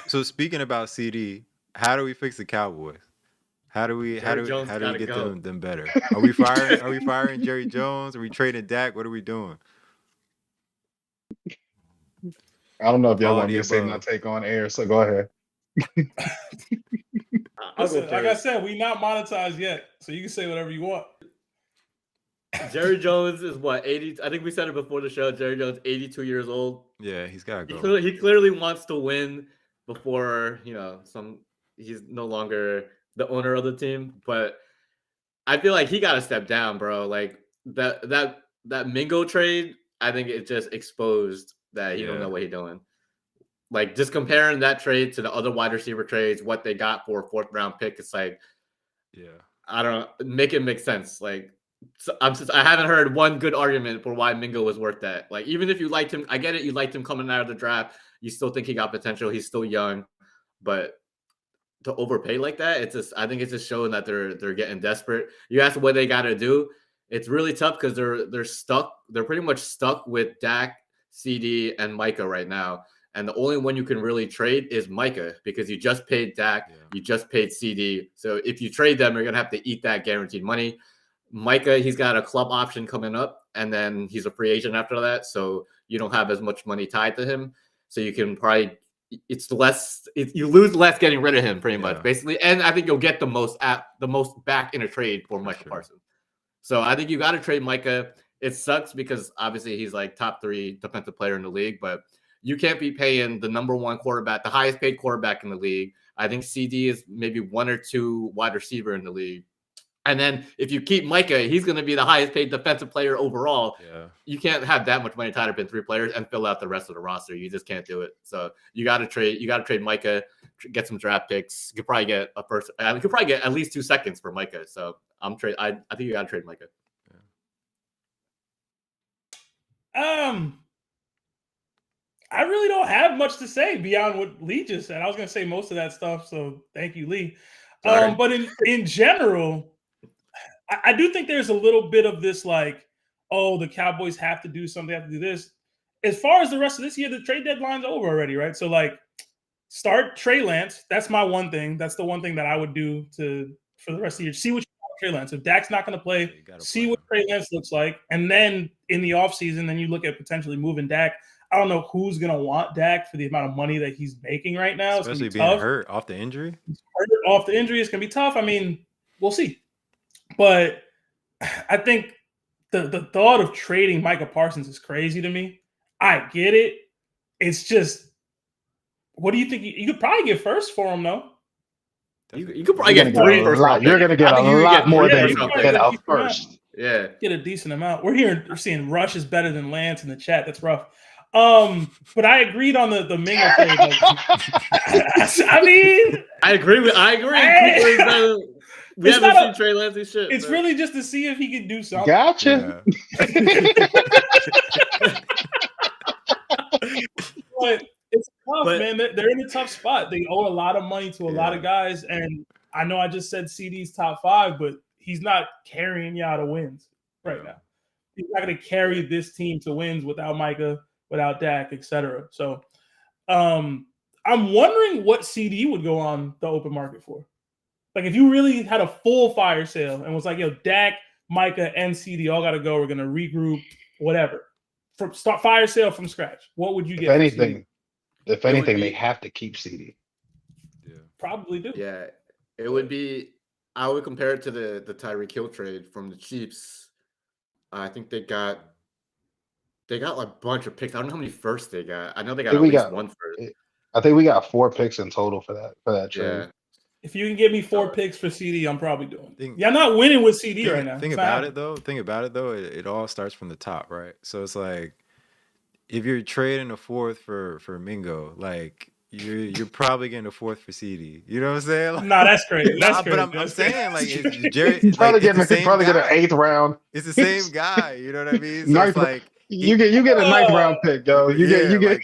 So speaking about CD, how do we fix the Cowboys? How do we Jerry Jones how do we gotta get go. them better? Are we firing Jerry Jones? Are we trading Dak? What are we doing? I don't know if y'all All want the me to say my above. take on air, so go ahead. I'll go Listen, like I first. said, we not monetized yet, so you can say whatever you want. Jerry Jones is what 80. I think we said it before the show. Jerry Jones, 82 years old. Yeah, he's gotta He go. clearly wants to win before he's no longer the owner of the team. But I feel like he got to step down, bro. Like that Mingo trade, I think it just exposed that he don't Yeah. know what he's doing. Like just comparing that trade to the other wide receiver trades, what they got for a 4th round pick, it's like Yeah. I don't make it make sense. Like I haven't heard one good argument for why Mingo was worth that. Like even if you liked him, I get it. You liked him coming out of the draft. You still think he got potential. He's still young, but to overpay like that, I think it's just showing that they're getting desperate. You ask what they got to do. It's really tough because they're stuck. They're pretty much stuck with Dak, CD, and Micah right now. And the only one you can really trade is Micah because you just paid Dak, you just paid CD. So if you trade them, you're gonna have to eat that guaranteed money. Micah, he's got a club option coming up, and then he's a free agent after that. So you don't have as much money tied to him. So you can probably you lose less getting rid of him pretty much, basically. And I think you'll get the most back in a trade for Micah Parsons. So I think you got to trade Micah. It sucks because obviously he's like top 3 defensive player in the league, but you can't be paying the number 1 quarterback, the highest paid quarterback in the league. I think CD is maybe 1 or 2 wide receiver in the league. And then if you keep Micah, he's going to be the highest paid defensive player overall. Yeah. You can't have that much money tied up in 3 players and fill out the rest of the roster. You just can't do it. So you got to trade Micah, get some draft picks. You could probably get a first. You could probably get at least 2 seconds for Micah. So I think you got to trade Micah. I really don't have much to say beyond what Lee just said. I was going to say most of that stuff, so thank you, Lee. But in general, I do think there's a little bit of this like, oh, the Cowboys have to do something, they have to do this. As far as the rest of this year, the trade deadline's over already, right? So like, start Trey Lance. That's my one thing. That's the one thing that I would do for the rest of the year. See what you got Trey Lance. If Dak's not going to play, see what Trey Lance looks like. And then in the offseason, then you look at potentially moving Dak. I don't know who's going to want Dak for the amount of money that he's making right now. Especially it's being tough. hurt off the injury. He's hurt off the injury. It's going to be tough. I mean, we'll see. But I think the thought of trading Micah Parsons is crazy to me. I get it. It's just, what do you think? You could probably get first for him, though. You could probably get 3 first round. You're going to get a lot more than a first. Yeah, get a decent amount. We're seeing Rush is better than Lance in the chat. That's rough. But I agreed on the Mingo trade. I mean, I agree. We haven't seen Trey Lance's shit. It's really just to see if he can do something. Gotcha. But it's tough, man. They're in a tough spot. They owe a lot of money to a lot of guys, and I know I just said CD's top 5, but he's not carrying you out of wins right now. He's not going to carry this team to wins without Micah, without Dak, etc. So, I'm wondering what CD would go on the open market for. Like, if you really had a full fire sale and was like, yo, Dak, Micah, and CD all got to go. We're going to regroup, whatever. Start fire sale from scratch. What would you get? If anything, they have to keep CD. Yeah. Probably do. Yeah, it would be. I would compare it to the Tyreek Hill trade from the Chiefs. I think they got like a bunch of picks. I don't know how many firsts they got. I know they got at least 1 first. I think we got 4 picks in total for that trade. Yeah. If you can give me 4 Oh. picks for CD, I'm probably doing. Think- Yeah, I'm not winning with CD right now. Think It's not about happening. it though. It all starts from the top, right? So it's like if you're trading a fourth for Mingo, like you're probably getting a fourth for CD. You know what I'm saying? Like, Nah, that's crazy. That's nah, but crazy. I'm That's saying like crazy. it's Jerry, He's like probably it's the getting same an guy. 8th round. It's the same guy. You know what I mean? So Ninth, it's like you get a 9th round pick, yo. You get like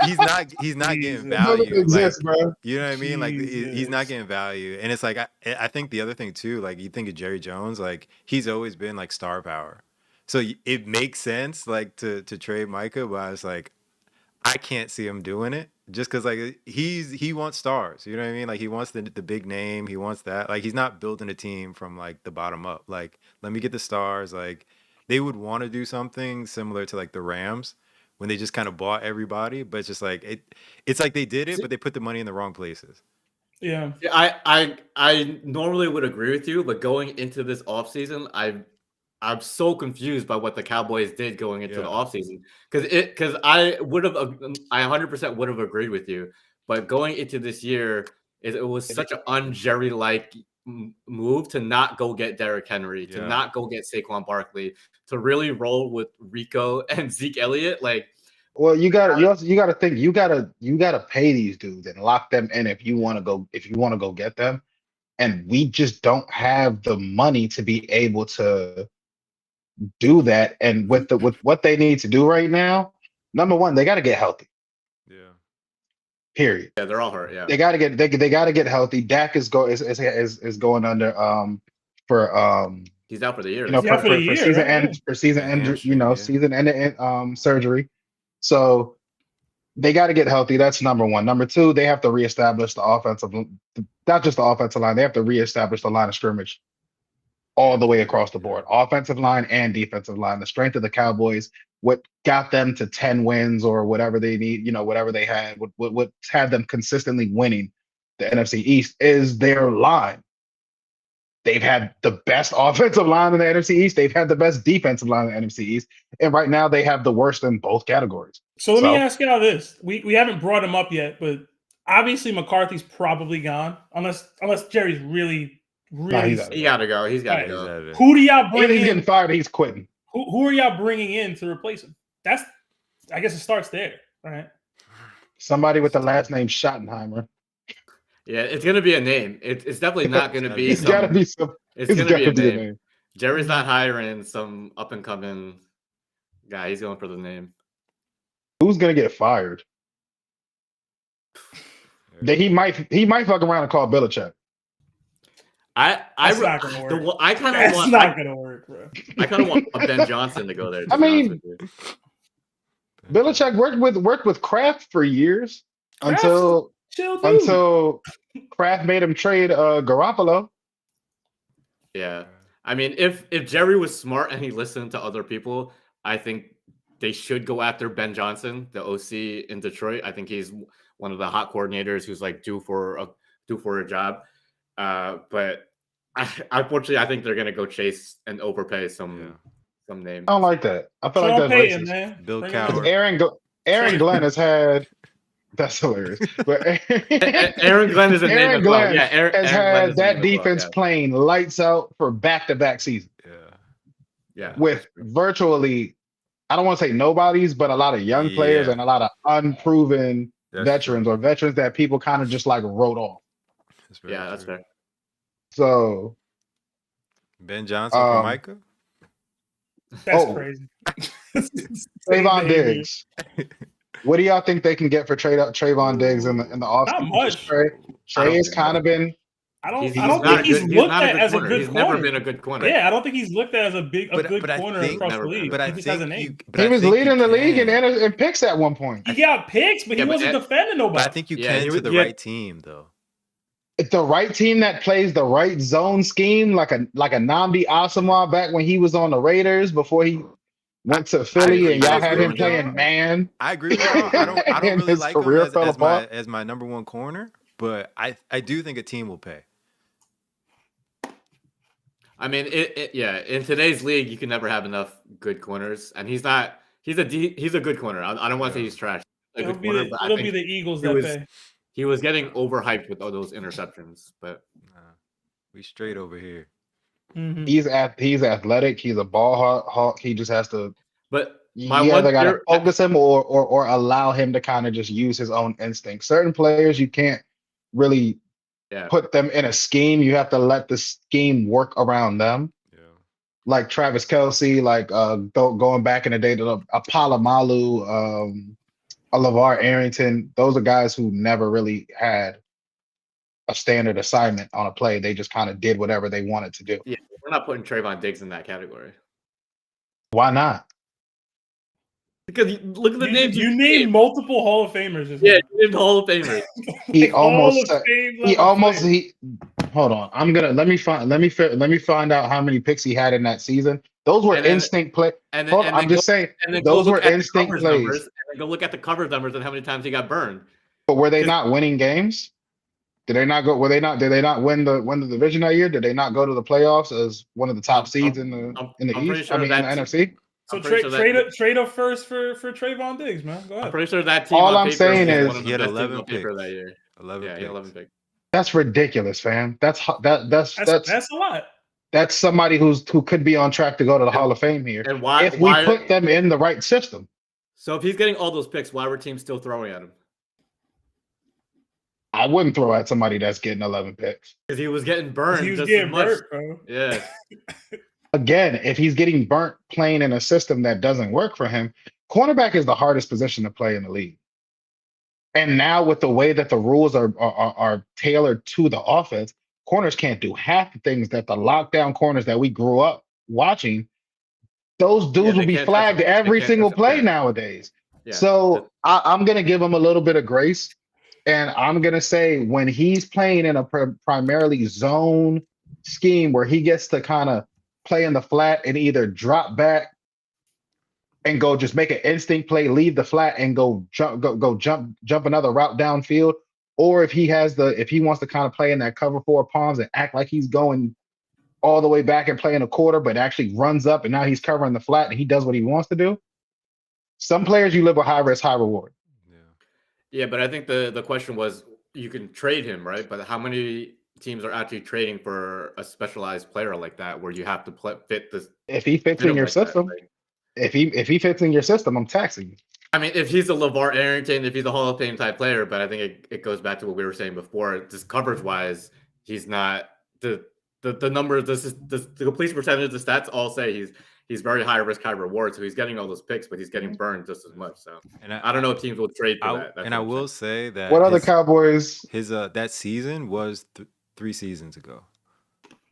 he's not getting Jesus. it doesn't value. Like exist, bro. you know what I mean? Like he's not Jesus. getting value, and it's like I think the other thing too. Like you think of Jerry Jones, like he's always been like star power, so it makes sense like to trade Micah, but I was like I can't see him doing it just because like he wants stars. You know what I mean? Like he wants the big name. He wants that. Like he's not building a team from like the bottom up. Like let me get the stars. Like they would want to do something similar to like the Rams when they just kind of bought everybody, but it's just like it's like they did it, but they put the money in the wrong places. Yeah. Yeah, I normally would agree with you, but going into this offseason, I'm so confused by what the Cowboys did going into the Yeah. offseason. Because I would have I 100% would have agreed with you, but going into this year, it was such an un-Jerry like move to not go get Derrick Henry, to Yeah. not go get Saquon Barkley, to really roll with Rico and Zeke Elliott. Like, Well, you gotta think you gotta pay these dudes and lock them in if you want to go get them, and we just don't have the money to be able to do that. And with what they need to do right now, number one, they got to get healthy. Yeah. Period. yeah, they're all hurt. Yeah. They got to get healthy. Dak is going under for He's out for the year. you know He's out for the for year, season right? end for season The end hamstring, yeah. season end surgery. So they got to get healthy. That's number one. Number two, they have to reestablish the offensive, not just the offensive line. They have to reestablish the line of scrimmage all the way across the board, offensive line and defensive line. The strength of the Cowboys, what got them to 10 wins or whatever they need, whatever they had, what had them consistently winning the NFC East is their line. They've had the best offensive line in the NFC East. They've had the best defensive line in the NFC East. And right now they have the worst in both categories. So let me ask y'all this. We haven't brought him up yet, but obviously McCarthy's probably gone unless Jerry's really he's out. He got to go. He's got to Right. He's go. out of it. Who do y'all bring Either he's in? getting fired or he's quitting. Who are y'all bringing in to replace him? I guess it starts there, right? Somebody with the last name Schottenheimer. Yeah, it's gonna be a name. It's definitely not gonna be. It's gotta be some. It's gonna be a gotta name. Jerry's not hiring some up and coming guy. He's going for the name. Who's gonna get fired? He might fuck around and call Belichick. That's not gonna work. I kind of That's want. not gonna work, bro. I kind of want Ben Johnson to go there. To I be honest mean, with you. Belichick worked with Kraft for years Kraft's chill dude. until Kraft made him trade Garoppolo. Yeah, I mean, if Jerry was smart and he listened to other people, I think they should go after Ben Johnson, the OC in Detroit. I think he's one of the hot coordinators who's like due for a job. But unfortunately, I think they're gonna go chase and overpay some name. I don't like that. I feel Sean like that's Payton, racist. man. Bill Bring Cowher. Aaron Glenn has had. That's hilarious. But Aaron Glenn is a name Aaron as well. Glenn Yeah, Aaron has Glenn had is a that name as well, defense yeah. playing lights out for back-to-back seasons Yeah, with virtually, I don't want to say nobodies, but a lot of young players Yeah. and a lot of unproven That's veterans or veterans that people kind of just like wrote off. that's fair. So Ben Johnson for Um, Micah. That's crazy. Trayvon Diggs. What do y'all think they can get for Trayvon Diggs in the offseason? much. Trey has kind of been. I don't He's think not he's good- looked not at as a corner. good He's corner. never been a good corner. Yeah, I don't think he's looked at as a good I corner think- across never the been. league. But I He just has a think name. He was leading the league in picks at one point. He got picks, but he Yeah, but wasn't that- defending nobody. But I think you Yeah, can he to was- the yeah. right team though. The right team that plays the right zone scheme, like a Nnamdi Asamoah back when he was on the Raiders before he went to Philly, agree- and y'all I had agree him with y'all. playing man. I agree with y'all. I don't And really his like him career fell apart. as my number one corner, but I do think a team will pay. I mean, in today's league, you can never have enough good corners, and he's not. He's a good corner. I don't want to say he's trash. a It'll good be corner, the but I it'll be think the Eagles he that was pay. he was getting overhyped with all those interceptions. But Nah, we straight over here. Mhm. He's athletic. He's a ball hawk. He just has to. my You either one got to fear, focus him or allow him to kind of just use his own instincts. Certain players you can't really yeah, put them in a scheme. You have to let the scheme work around them. Yeah. Like Travis Kelsey, like going back in the day to Apollo, a LeVar Arrington. Those are guys who never really had a standard assignment on a play. They just kind of did whatever they wanted to do. yeah, we're not putting Trayvon Diggs in that category Why not? because look at the names You you named named. multiple Hall of Famers. Just Yeah, now. you named Hall of Famers. He Like Hall almost of said Fame he level almost players. he hold on. I'm gonna let me find out how many picks he had in that season. Those were And then instinct play. and then Hold on, and I'm then go just saying and then go those look were at the instinct coverage numbers, plays. and then go look at the coverage numbers and how many times he got burned. But were they 'Cause- not winning games? Did they not go? Were they not? Did they not win the division that year? Did they not go to the playoffs as one of the top seeds in the I'm pretty East? I sure mean, in the that NFC. So I'm pretty sure trade up first for Trayvon Diggs, man. Go I'm ahead. pretty sure that team All on I'm paper saying was had, one is of he the had best teams 11 on paper picks. that year. 11 Yeah, he had 11 picks. picks. that's ridiculous, fam. That's That's a lot. that's somebody who could be on track to go to the And, Hall of Fame here and why if we why put them in the right system. so if he's getting all those picks, why were teams still throwing at him? I wouldn't throw at somebody that's getting 11 picks. Because he was getting 'Cause burned he was just as getting much. burnt, bro. Yeah. Again, if he's getting burnt playing in a system that doesn't work for him, cornerback is the hardest position to play in the league. And now with the way that the rules are tailored to the offense, corners can't do half the things that the lockdown corners that we grew up watching. Those Yeah, dudes will they be can't touch flagged him. They every can't single touch him. play Yeah. nowadays. Yeah. So I'm going to give him a little bit of grace. And I'm going to say when he's playing in a primarily zone scheme where he gets to kind of play in the flat and either drop back and go just make an instinct play, leave the flat and go jump another route downfield. Or if he wants to kind of play in that cover four palms and act like he's going all the way back and playing a quarter, but actually runs up and now he's covering the flat and he does what he wants to do. Some players you live with high risk, high reward. Yeah, but I think the question was you can trade him, right? But how many teams are actually trading for a specialized player like that where you have to fit this? If he fits fit in him your like that, system, like- if he fits in your system, I'm taxing you. I mean, if he's a LeVar Arrington, if he's a Hall of Fame type player, but I think it goes back to what we were saying before. Just coverage wise, he's not the numbers. The completion percentage, the stats all say he's very high risk, high reward. So he's getting all those picks, but he's getting burned just as much. So And I don't know if teams will trade for that. That's and I what I'm will saying. say that What other Cowboys? his that season was 3 seasons ago.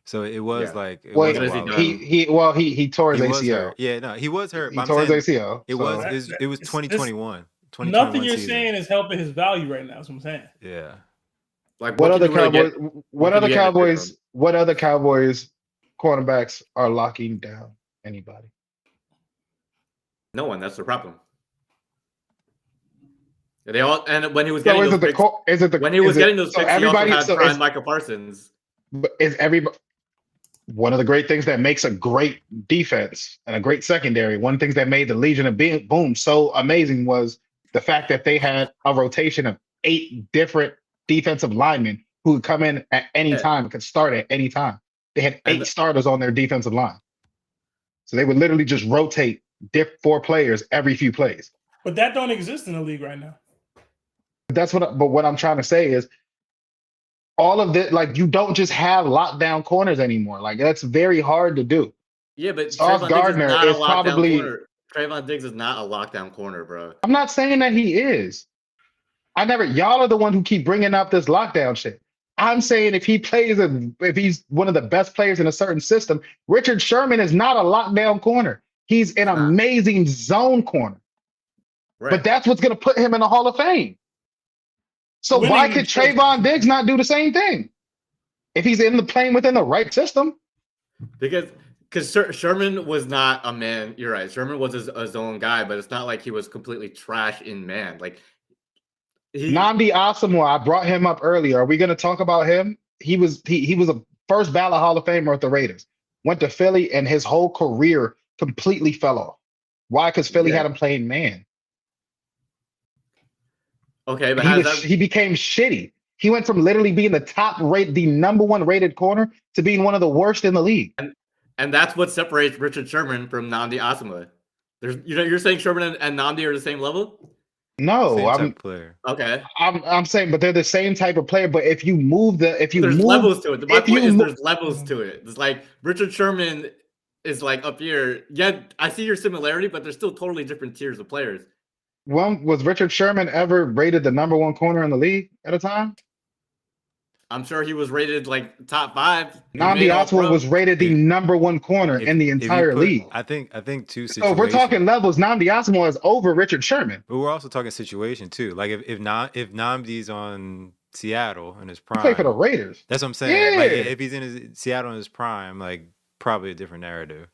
So it was Yeah. like it Wait, was a while ago. he tore his He was ACL. hurt. Yeah, no, he was hurt. He but I'm tore his saying ACL. It so- was it was This- 2021. 2021 Nothing you're season. saying is helping his value right now. That's what I'm saying. Yeah. Like What can other you really Cowboys? get- What can other you get in a trade Cowboys? from? What other Cowboys cornerbacks are locking down anybody? No one. That's the problem. They all and when he was So getting is those it the picks, co- is it the when he was is it- getting those so picks, he also everybody had so prime Michael Parsons. is everybody one of the great things that makes a great defense and a great secondary, one of the things that made the Legion of Boom so amazing was the fact that they had a rotation of 8 different defensive linemen who could come in at any Yeah. time and could start at any time. They had 8 And- starters on their defensive line. So they would literally just rotate 4 players every few plays. But that don't exist in the league right now. But what I'm trying to say is all of this, like you don't just have lockdown corners anymore. Like that's very hard to do. Yeah, but Sauce Trayvon Gardner Diggs is not a is lockdown probably- corner. Trayvon Diggs is not a lockdown corner, bro. I'm not saying that he is. Y'all are the one who keep bringing up this lockdown shit. I'm saying if he's one of the best players in a certain system, Richard Sherman is not a lockdown corner. He's an amazing zone corner. Right. But that's what's going to put him in the Hall of Fame. So Winning why could in Chelsea. Trayvon Diggs not do the same thing? If he's playing within the right system. Because Sherman was not a man. You're right. Sherman was a zone guy, but it's not like he was completely trash in man. Like Nnamdi Asomugha, I brought him up earlier. Are we going to talk about him? He was a first ballot Hall of Famer with the Raiders. Went to Philly and his whole career completely fell off. Why? Because Philly Yeah. had him playing man. Okay, but He how does was that? he became shitty. He went from literally being the number one rated corner to being one of the worst in the league. And that's what separates Richard Sherman from Nnamdi Asomugha. You're saying Sherman and Nnamdi are the same level? No, Same type of player. Okay, I'm saying, but they're the same type of player. But if you move there's levels to it. My if point you is mo- there's levels to it. It's like Richard Sherman is like up here. Yeah, I see your similarity, but there's still totally different tiers of players. was Richard Sherman ever rated the number one corner in the league at a time? I'm sure he was rated like top 5. He Nnamdi made All Aswa Pro. was rated the number one corner in the If you entire put, league. I think two So if we're talking situations. levels, Nnamdi Aswa is over Richard Sherman. But we're also talking situation too. Like if Nnamdi's on Seattle in his He played for the prime, Raiders. that's what I'm saying. Like Yeah. if he's in Seattle in his prime, like probably a different narrative.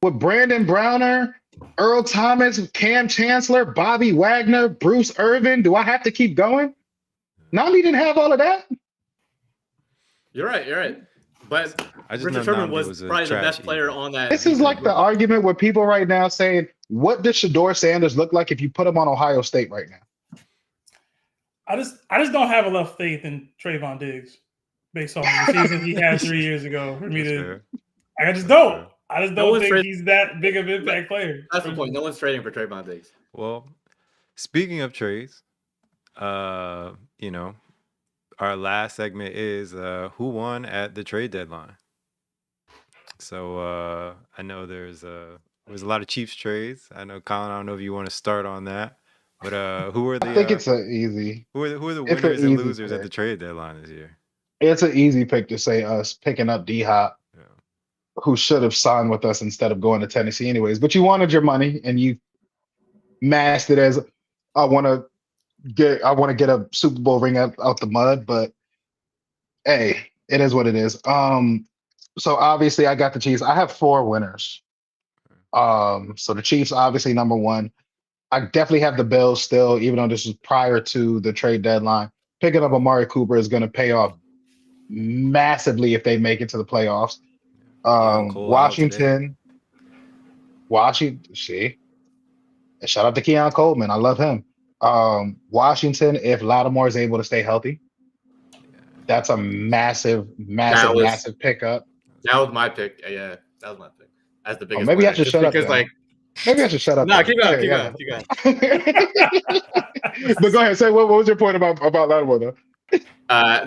With Brandon Browner, Earl Thomas, Cam Chancellor, Bobby Wagner, Bruce Irvin, do I have to keep going? Nnamdi didn't have all of that. You're right. But I just Richard know Sherman Nnamdi was a probably the trash best player eater. on that. This is like the argument with people right now saying, what does Shador Sanders look like if you put him on Ohio State right now? I just don't have enough faith in Trayvon Diggs based on the season he had 3 years ago for me That's to. fair. I just don't. I just No don't one's think trading- he's that big of an impact player. That's the point. No one's trading for Trayvon Diggs. Well, speaking of trades, our last segment is who won at the trade deadline. So I know there's a lot of Chiefs trades. I know Colin. I don't know if you want to start on that, but who are the? I think it's an easy. who are the it's an winners and easy losers at pick. the trade deadline this year? It's an easy pick to say us picking up D-Hop, Yeah. who should have signed with us instead of going to Tennessee anyways. But you wanted your money and you masked it as I want to get a Super Bowl ring out the mud. But hey, it is what it is. So obviously I got the Chiefs. I have 4 winners. So the Chiefs obviously number 1. I definitely have the Bills still, even though this is prior to the trade deadline. Picking up Amari Cooper is going to pay off massively if they make it to the playoffs. Cole out today. Washington, see, and shout out to Keon Coleman. I love him. Washington, if Lattimore is able to stay healthy, that's a massive pickup. That was my pick. Yeah, that was my pick. That's the biggest. Maybe I winner. should Just shut up because, then. Maybe I should shut up. No, then. keep going. Yeah, Keep going. But go ahead. Say what was your point about Lattimore though?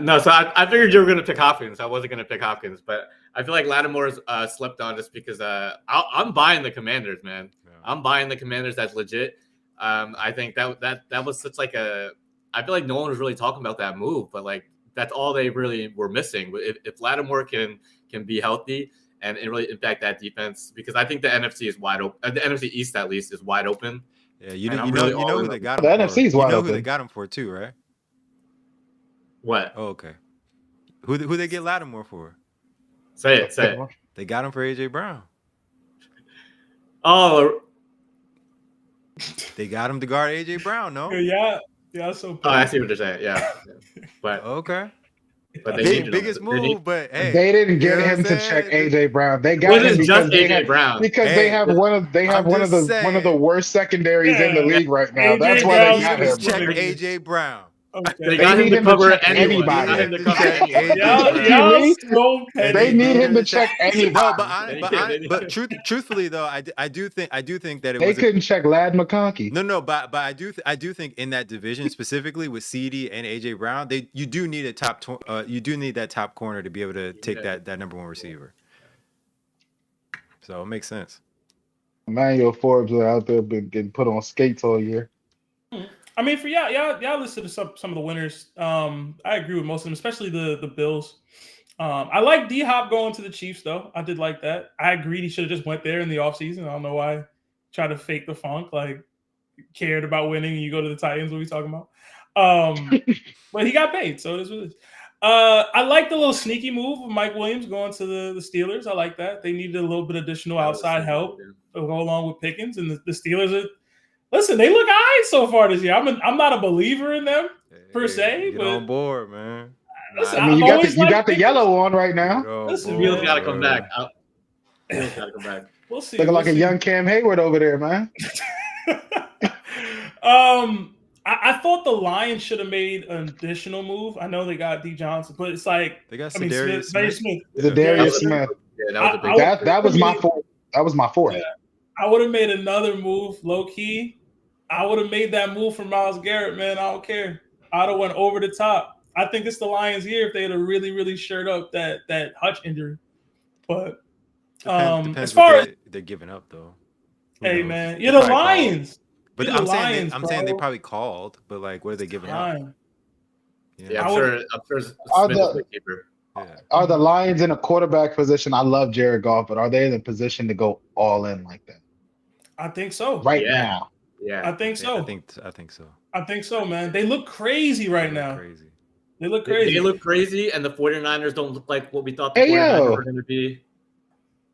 No, so I figured you were going to pick Hopkins. I wasn't going to pick Hopkins, but I feel like Lattimore's slept on just because I'm buying the Commanders, man. Yeah. I'm buying the Commanders. That's legit. I think that was such like a. I feel like no one was really talking about that move, but like that's all they really were missing. If Lattimore can be healthy and really impact that defense, because I think the NFC is wide open. The NFC East at least is wide open. Yeah, you And know I'm really all who in they on- got The him for. NFC is You wide know who open. they got him for too, right? What? Oh, okay. Who they get Lattimore for? Say it. They got him for AJ Brown. Oh, They got him to guard AJ Brown. No. Yeah. So I see what you're saying. Yeah, but Okay. they needed Biggest him. move, but hey, They didn't you get know what him I'm to check saying? AJ Brown. They It got him wasn't because just they AJ have, Brown. because Hey, they have one of I'm one of the just one of the saying. worst secondaries in the Yeah. league right now. AJ That's why Brown they got He him. was checking bro. AJ Brown. They Okay. got They him need to him to cover check anyone. They anybody. got him to cover Check anyone. AJ Y'all Brown. so petty. They need him to to check anybody. No, They truthfully though, I do think that it They was. couldn't check Lad McConkey. No, but I do think in that division specifically with CD and AJ Brown, you do need that top corner to be able to take that number 1 receiver. So it makes sense. Emmanuel Forbes are out there been getting put on skates all year. I mean, for y'all listed some of the winners. I agree with most of them, especially the Bills. I like D-Hop going to the Chiefs, though. I did like that. I agreed he should have just went there in the offseason. I don't know why try to fake the funk, like cared about winning and you go to the Titans. What are we talking about? But he got paid, so it is what it is. I like the little sneaky move of Mike Williams going to the Steelers. I like that. They needed a little bit additional outside help to go along with Pickens, and the Steelers are. Listen, they look eyes so far this year. I'm not a believer in them per se, Get but on board, man. listen, I mean, I've always you liked got the Pickens. yellow on right now, Get on Listen, board, Fields got to come man. back. Fields got to come back. We'll see. looking We'll like a see. young Cam Hayward over there, man. I thought the Lions should have made an additional move. I know they got D Johnson, but it's like They got I mean Zadarius Smith. Smith. The Yeah. Darius Smith. Yeah, that was a big. That was my fourth. That was my fourth. Yeah. I would have made another move, low key. I would have made that move for Myles Garrett, man. I don't care. I'd have went over the top. I think it's the Lions' year if they had really, really shirt up that Hutch injury. But Depends as far as they're giving up though. Who hey knows? man, They you're the probably called. Lions. But You're I'm the saying Lions, I'm saying they bro. probably called, but like what are they giving up? Fine. Yeah, I I'm would- sure Are Smith is the- the keeper. Yeah. Are the Lions in a quarterback position? I love Jared Goff, but are they in a position to go all in like that I think so. right Yeah. now? I think so. I think so. I think so, man. They look crazy right They look now. Crazy. They look They crazy. look crazy, and the 49ers don't look like what we thought the Hey, 49ers yo. were going to be.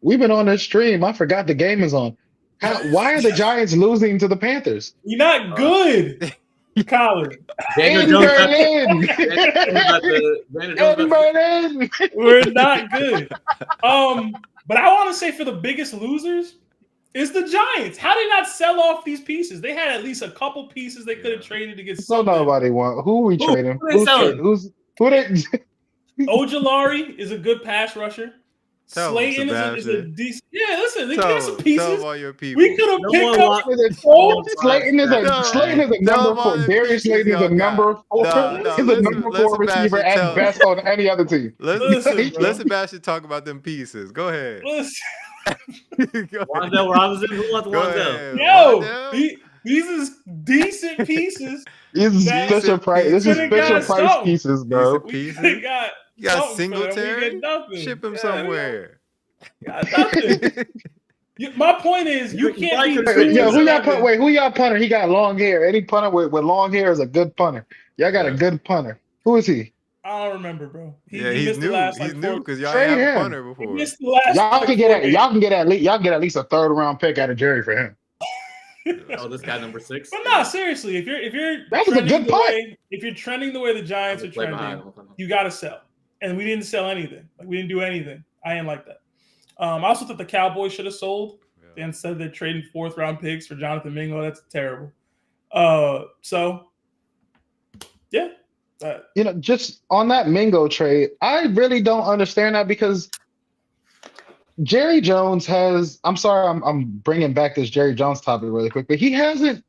We've been on this stream. I forgot the game is on. Why are the Giants losing to the Panthers? You're not good, Colin. Daniel In Jones got Berlin. Daniel Jones In got Berlin. We're not good. But I want to say for the biggest losers is the Giants. How did they not sell off these pieces? They had at least a couple pieces they could have traded to get So something. nobody want. Who we Who- trading? who they selling? Who they? Ojulari is a good pass rusher. Tell 'em, Slayton is a Sebastian. decent. Yeah, listen, they Tell got some them pieces. all your people. We could have No picked one up. want- Slayton is No, a Slayton is a tell number them all four. the Darius pieces Slayton is a y'all number got. four. No, He's a listen- number listen, four receiver Sebastian, at tell- best on any other team. Listen, bro. Let Sebastian talk about them pieces. Go ahead. Listen, Go ahead. Wandale Robinson. Who wants Go Wandale? ahead. yo, Wandale? these is decent pieces. This is That- Fisher Price. This is Could've Fisher got Price some. pieces, bro. Decent We pieces. could got You got something for them. We Singletary? get nothing. Ship him Yeah, somewhere. we got nothing. My point is, you You can't probably be. could've Yo, traded who y'all Seven. punt? Wait, who y'all punter? He got long hair. Any punter with long hair is a good punter. Y'all got a good punter. Who is he? I don't remember, bro. He He's missed new. the last He's like new four. because y'all Trade ain't have a him. punter He before. missed the last. Y'all like can four get games. at least a third round pick out of Jerry for him. Oh, this guy number 6. But no, seriously, if you're That was a trending good the punt. way, if you're trending the way the Giants are Play trending, behind. you got to sell. And we didn't sell anything. Like we didn't do anything. I didn't like that. I also thought the Cowboys should have sold. Yeah. Instead they're trading 4th round picks for Jonathan Mingo. That's terrible. So yeah. Just on that Mingo trade, I really don't understand that because Jerry Jones has. I'm sorry, I'm bringing back this Jerry Jones topic really quick, but he hasn't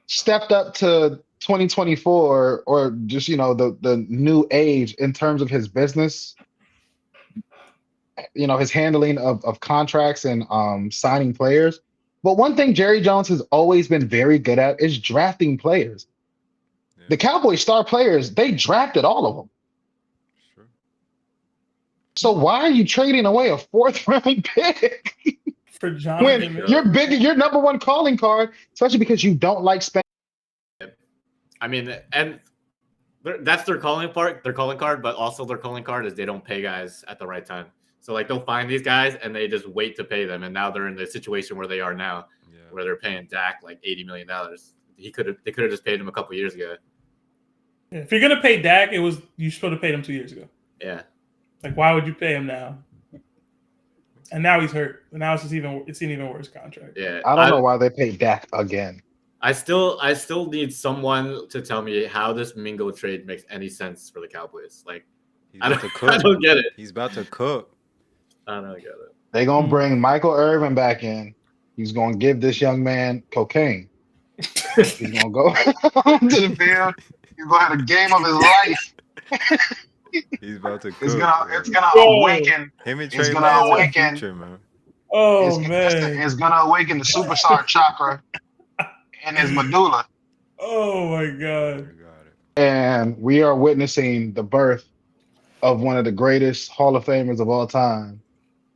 stepped up to 2024 or just the new age in terms of his business. His handling of contracts and signing players. But one thing Jerry Jones has always been very good at is drafting players. Yeah. The Cowboys star players, they drafted all of them. Sure. So why are you trading away a 4th round pick For Jonathan when Mingo. your number one calling card, especially because you don't like spending? I mean, and that's their calling card, but also their calling card is they don't pay guys at the right time. So like they'll find these guys and they just wait to pay them, and now they're in the situation where they are now, Yeah. where they're paying Dak like $80 million. They could have just paid him a couple years ago. Yeah, if you're gonna pay Dak, you should have paid him 2 years ago. Yeah, Like why would you pay him now? And now he's hurt. And now it's an even worse contract. yeah. I don't know why they paid Dak again. I still need someone to tell me how this Mingo trade makes any sense for the Cowboys. Like He's I about to don't, cook. I don't get it. He's about to cook. I don't get it. They're gonna bring Michael Irvin back in. He's gonna give this young man cocaine. He's gonna go to the field. He's gonna have a game of his life. He's about to cook. It's man. gonna Yo. awaken. Him and it's Trey gonna Lance in the awaken- future, man. Oh man. It's gonna awaken the superstar chakra in his medulla. Oh my god. You got it. And we are witnessing the birth of one of the greatest Hall of Famers of all time,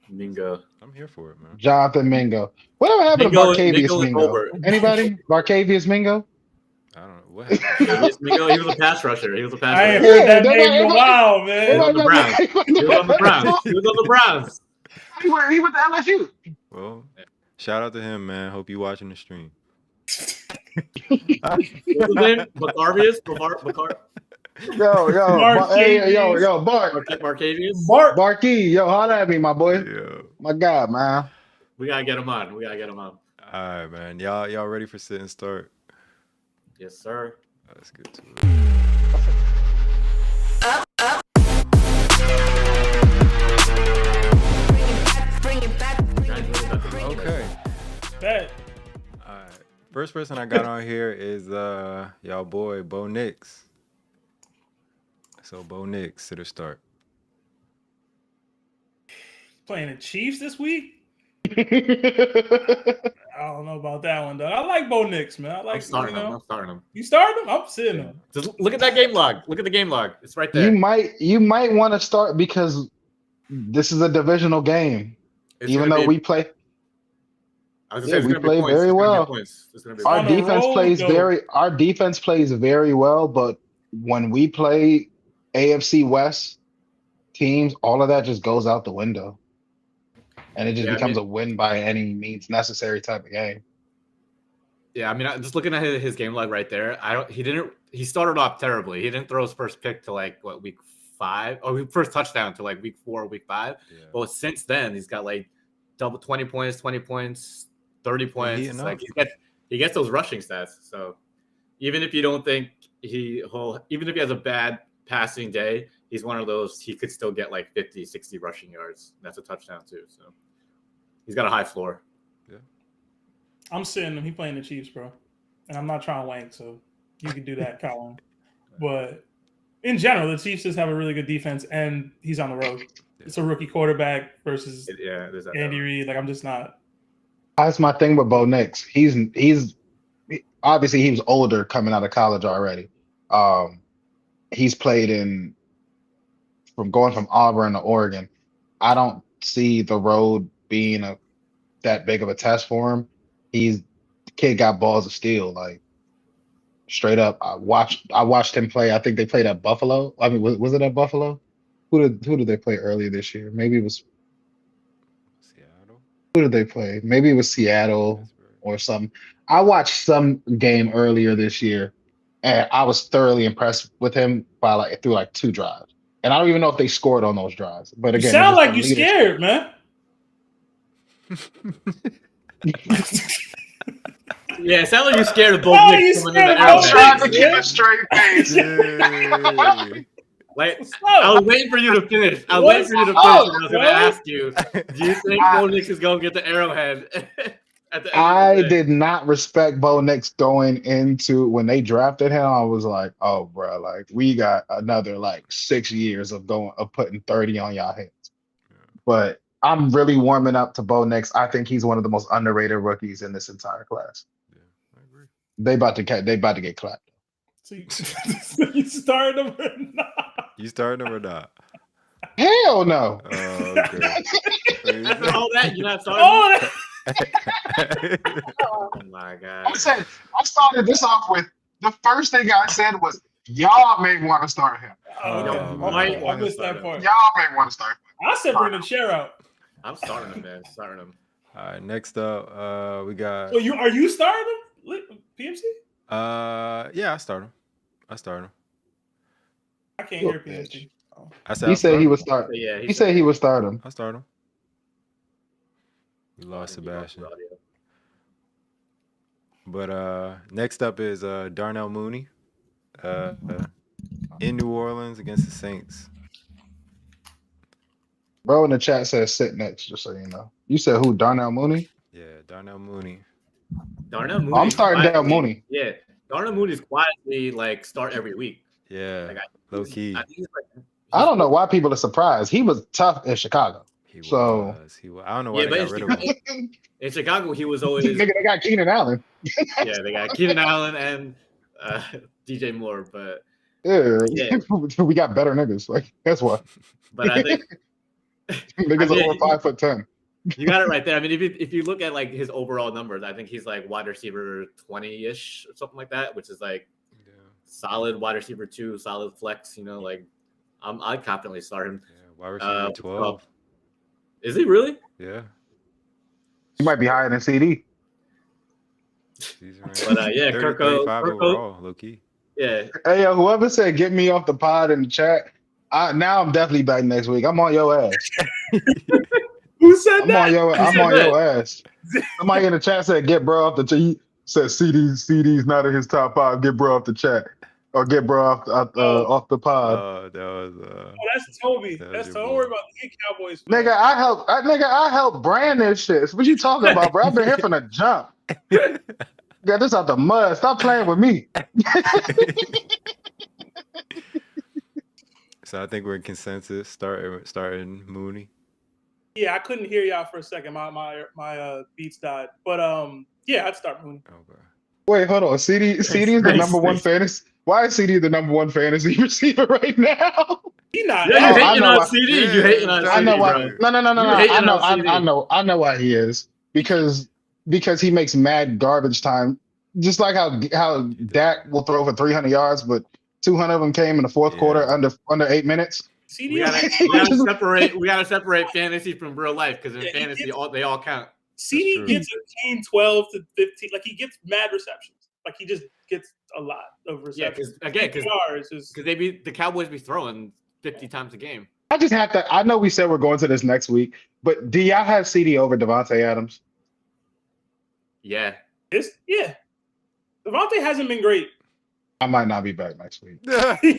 Mingo. I'm here for it, man. Jonathan Mingo. Whatever happened to Mingo Barcavius and Mingo? Colbert. Anybody? Barcavius Mingo? I don't know what happened. Yes, Mingo, he was a pass rusher. He was a pass I ain't rusher. heard that Yeah, name in a nobody- while, He man. was on the Browns. He was on the Browns. He was on the Browns. He went to LSU. Well, shout out to him, man. Hope you watching the stream. What's his name? Bacarvius? Yo, Bart. Marcavius? Bart. Barkey, yo, holla at me, my boy. Yeah. My God, man. We gotta get him on. All right, man. Y'all ready for sit and start? Yes, sir. Let's get to it. Okay. Bet. All right. First person I got on here is y'all boy Bo Nix. So Bo Nix to the start. Playing the Chiefs this week? I don't know about that one, though. I like Bo Nix, man. I like I'm starting you him. know. I'm starting him. You started him? I'm sitting him. Just look at that game log. Look at the game log. It's right You there. might want to start because this is a divisional game. It's Even gonna though be. we play, I was gonna yeah, say it's we gonna be play points. very It's gonna be well. points. It's gonna be Our On the points. road, though. our defense plays very well, but when we play AFC West teams, all of that just goes out the window. And it just Yeah, I becomes mean, a win by any means necessary type of game. yeah, I mean, just looking at his game log right there. He started off terribly. He didn't throw his first pick to like what week 5 or first touchdown to like week 4 or week 5. Yeah. But since then, he's got like double 20 points, 30 points. It's like he gets those rushing stats. So even if you don't think even if he has a bad passing day, he's one of those, he could still get like 50, 60 rushing yards. That's a touchdown too. So he's got a high floor. I'm sitting him. He playing the Chiefs, bro. And I'm not trying to wank, so you can do that, Colin. But in general, the Chiefs just have a really good defense, and he's on the road. It's a rookie quarterback versus There's that. Andy Reid. Like, I'm just not. That's my thing with Bo Nix. He's obviously he was older coming out of college already. He's played from going from Auburn to Oregon. I don't see the road being that big of a test for him. The kid got balls of steel, like straight up. I watched him play. I think they played at Buffalo. I mean, was it at Buffalo? Who did they play earlier this year? Maybe it was Seattle. Who did they play? Maybe it was Seattle or something. I watched some game earlier this year, and I was thoroughly impressed with him through like 2 drives. And I don't even know if they scored on those drives. But You again, sound it's like the you leadership. scared, man. Yeah, it sounds like you're scared of both Oh, Knicks you coming in the scared of I'm both trying Arrowhead. to keep a straight face. Yay. Like, What's I up? was waiting for you to finish. I was What's waiting for you to up, finish, and I was going to bro? ask you, do you think Bo Nix is going to get the Arrowhead at the end I of the day? did not respect Bo Nix going into when they drafted him. I was like, oh, bro, like we got another like 6 years of putting 30 on y'all hands. But I'm really warming up to Bo Nix. I think he's one of the most underrated rookies in this entire class. Yeah, I agree. They about to get clapped. So you started him or not? You starting him or not? Hell no. Oh, okay. After all that, you're not starting? Oh, Oh, my God. I started this off with the first thing I said was y'all may want to start him. okay. Oh, Okay, man. I missed that part. Y'all may want to start him. I said bring the chair out. I'm starting him, man. Starting him. All right, next up, we got. So are you starting him? PMC? Yeah, I start him. I can't hear PMC. I said He said he would start. Yeah, He said he would start him. I start him. We lost Sebastian. But next up is Darnell Mooney in New Orleans against the Saints. Bro in the chat says sit next, just so you know. You said who? Darnell Mooney? Yeah, Darnell Mooney. Darnell Mooney. I'm starting Darnell Mooney. Yeah. Darnell Mooney's quietly like start every week. Yeah, Like, low key. I think he's like, I don't know why people are surprised. He was tough in Chicago. He So- was. I don't know why Yeah, they but got rid of him. in Chicago, he was always Nigga, they got Keenan Allen. yeah, they got Keenan Allen and DJ Moore, but Yeah. We got better niggas. Like that's what. I think Niggas I mean, over 5'10". you got it right there. I mean, if you look at like his overall numbers, I think he's like wide receiver 20-ish or something like that, which is like solid wide receiver 2, solid flex. You know, like I'd confidently start him. Yeah, wide receiver 12. Is he really? Yeah. He might be higher than CD. He's But yeah, 35 Kirko, overall, low key. yeah, Hey, yo, whoever said get me off the pod in the chat, now I'm definitely back next week. I'm on your ass. Who said I'm that? on your said ass. Somebody in the chat said get bro off the tree. Says CD's not in his top 5. Get bro off the chat. Or get bro off the pod. Oh, that was that's Toby. that was That's your Toby. boy. Don't worry about the Cowboys. Fan. Nigga, I help brand this shit. What you talking about, bro? I've been here from the jump. Got this out the mud. Stop playing with me. So I think we're in consensus. Starting Mooney. Yeah, I couldn't hear y'all for a second. My beats died. But yeah, I'd start Mooney. Okay. Wait, hold on. CD is the number one fantasy. Why is CD the number one fantasy receiver right now? He not. Yeah, you I hating know on why. CD. Yeah, You hating on I CD, know why. bro. No. You hating on CD. I know why he is because he makes mad garbage time. Just like how Dak will throw for 300 yards, but 200 of them came in the fourth quarter under 8 minutes. CD We gotta separate fantasy from real life because in fantasy they all count. CD gets 12 to 15. Like he gets mad receptions. Like he just gets a lot of receptions. Yeah, because the Cowboys be throwing 50 times a game. I just have to. I know we said we're going to this next week, but do y'all have CD over Devontae Adams? Yeah. Devontae hasn't been great. I might not be back next week. He hasn't been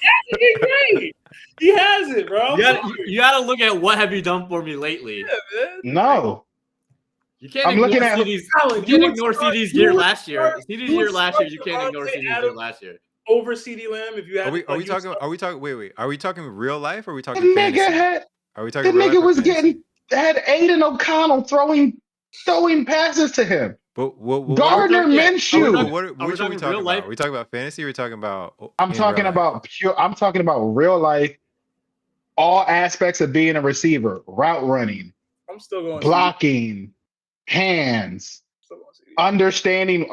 great. He hasn't, bro. You gotta look at what have you done for me lately. Yeah, man. No. You can't I'm ignore looking at CD's. You can't ignore CD's year last year. CD's year last year. You can't ignore CD's year last year. Over CD Lamb, if you have. Are we talking? Wait. Are we talking real life or are we The talking fantasy? nigga Are we talking? the real nigga life or was fantasy? had Aiden O'Connell throwing passes to him. But what? Gardner Minshew. Which are we talking about? Are we talking about fantasy or are we talking about? I'm talking about real life. All aspects of being a receiver: route running, I'm still going. blocking, hands, understanding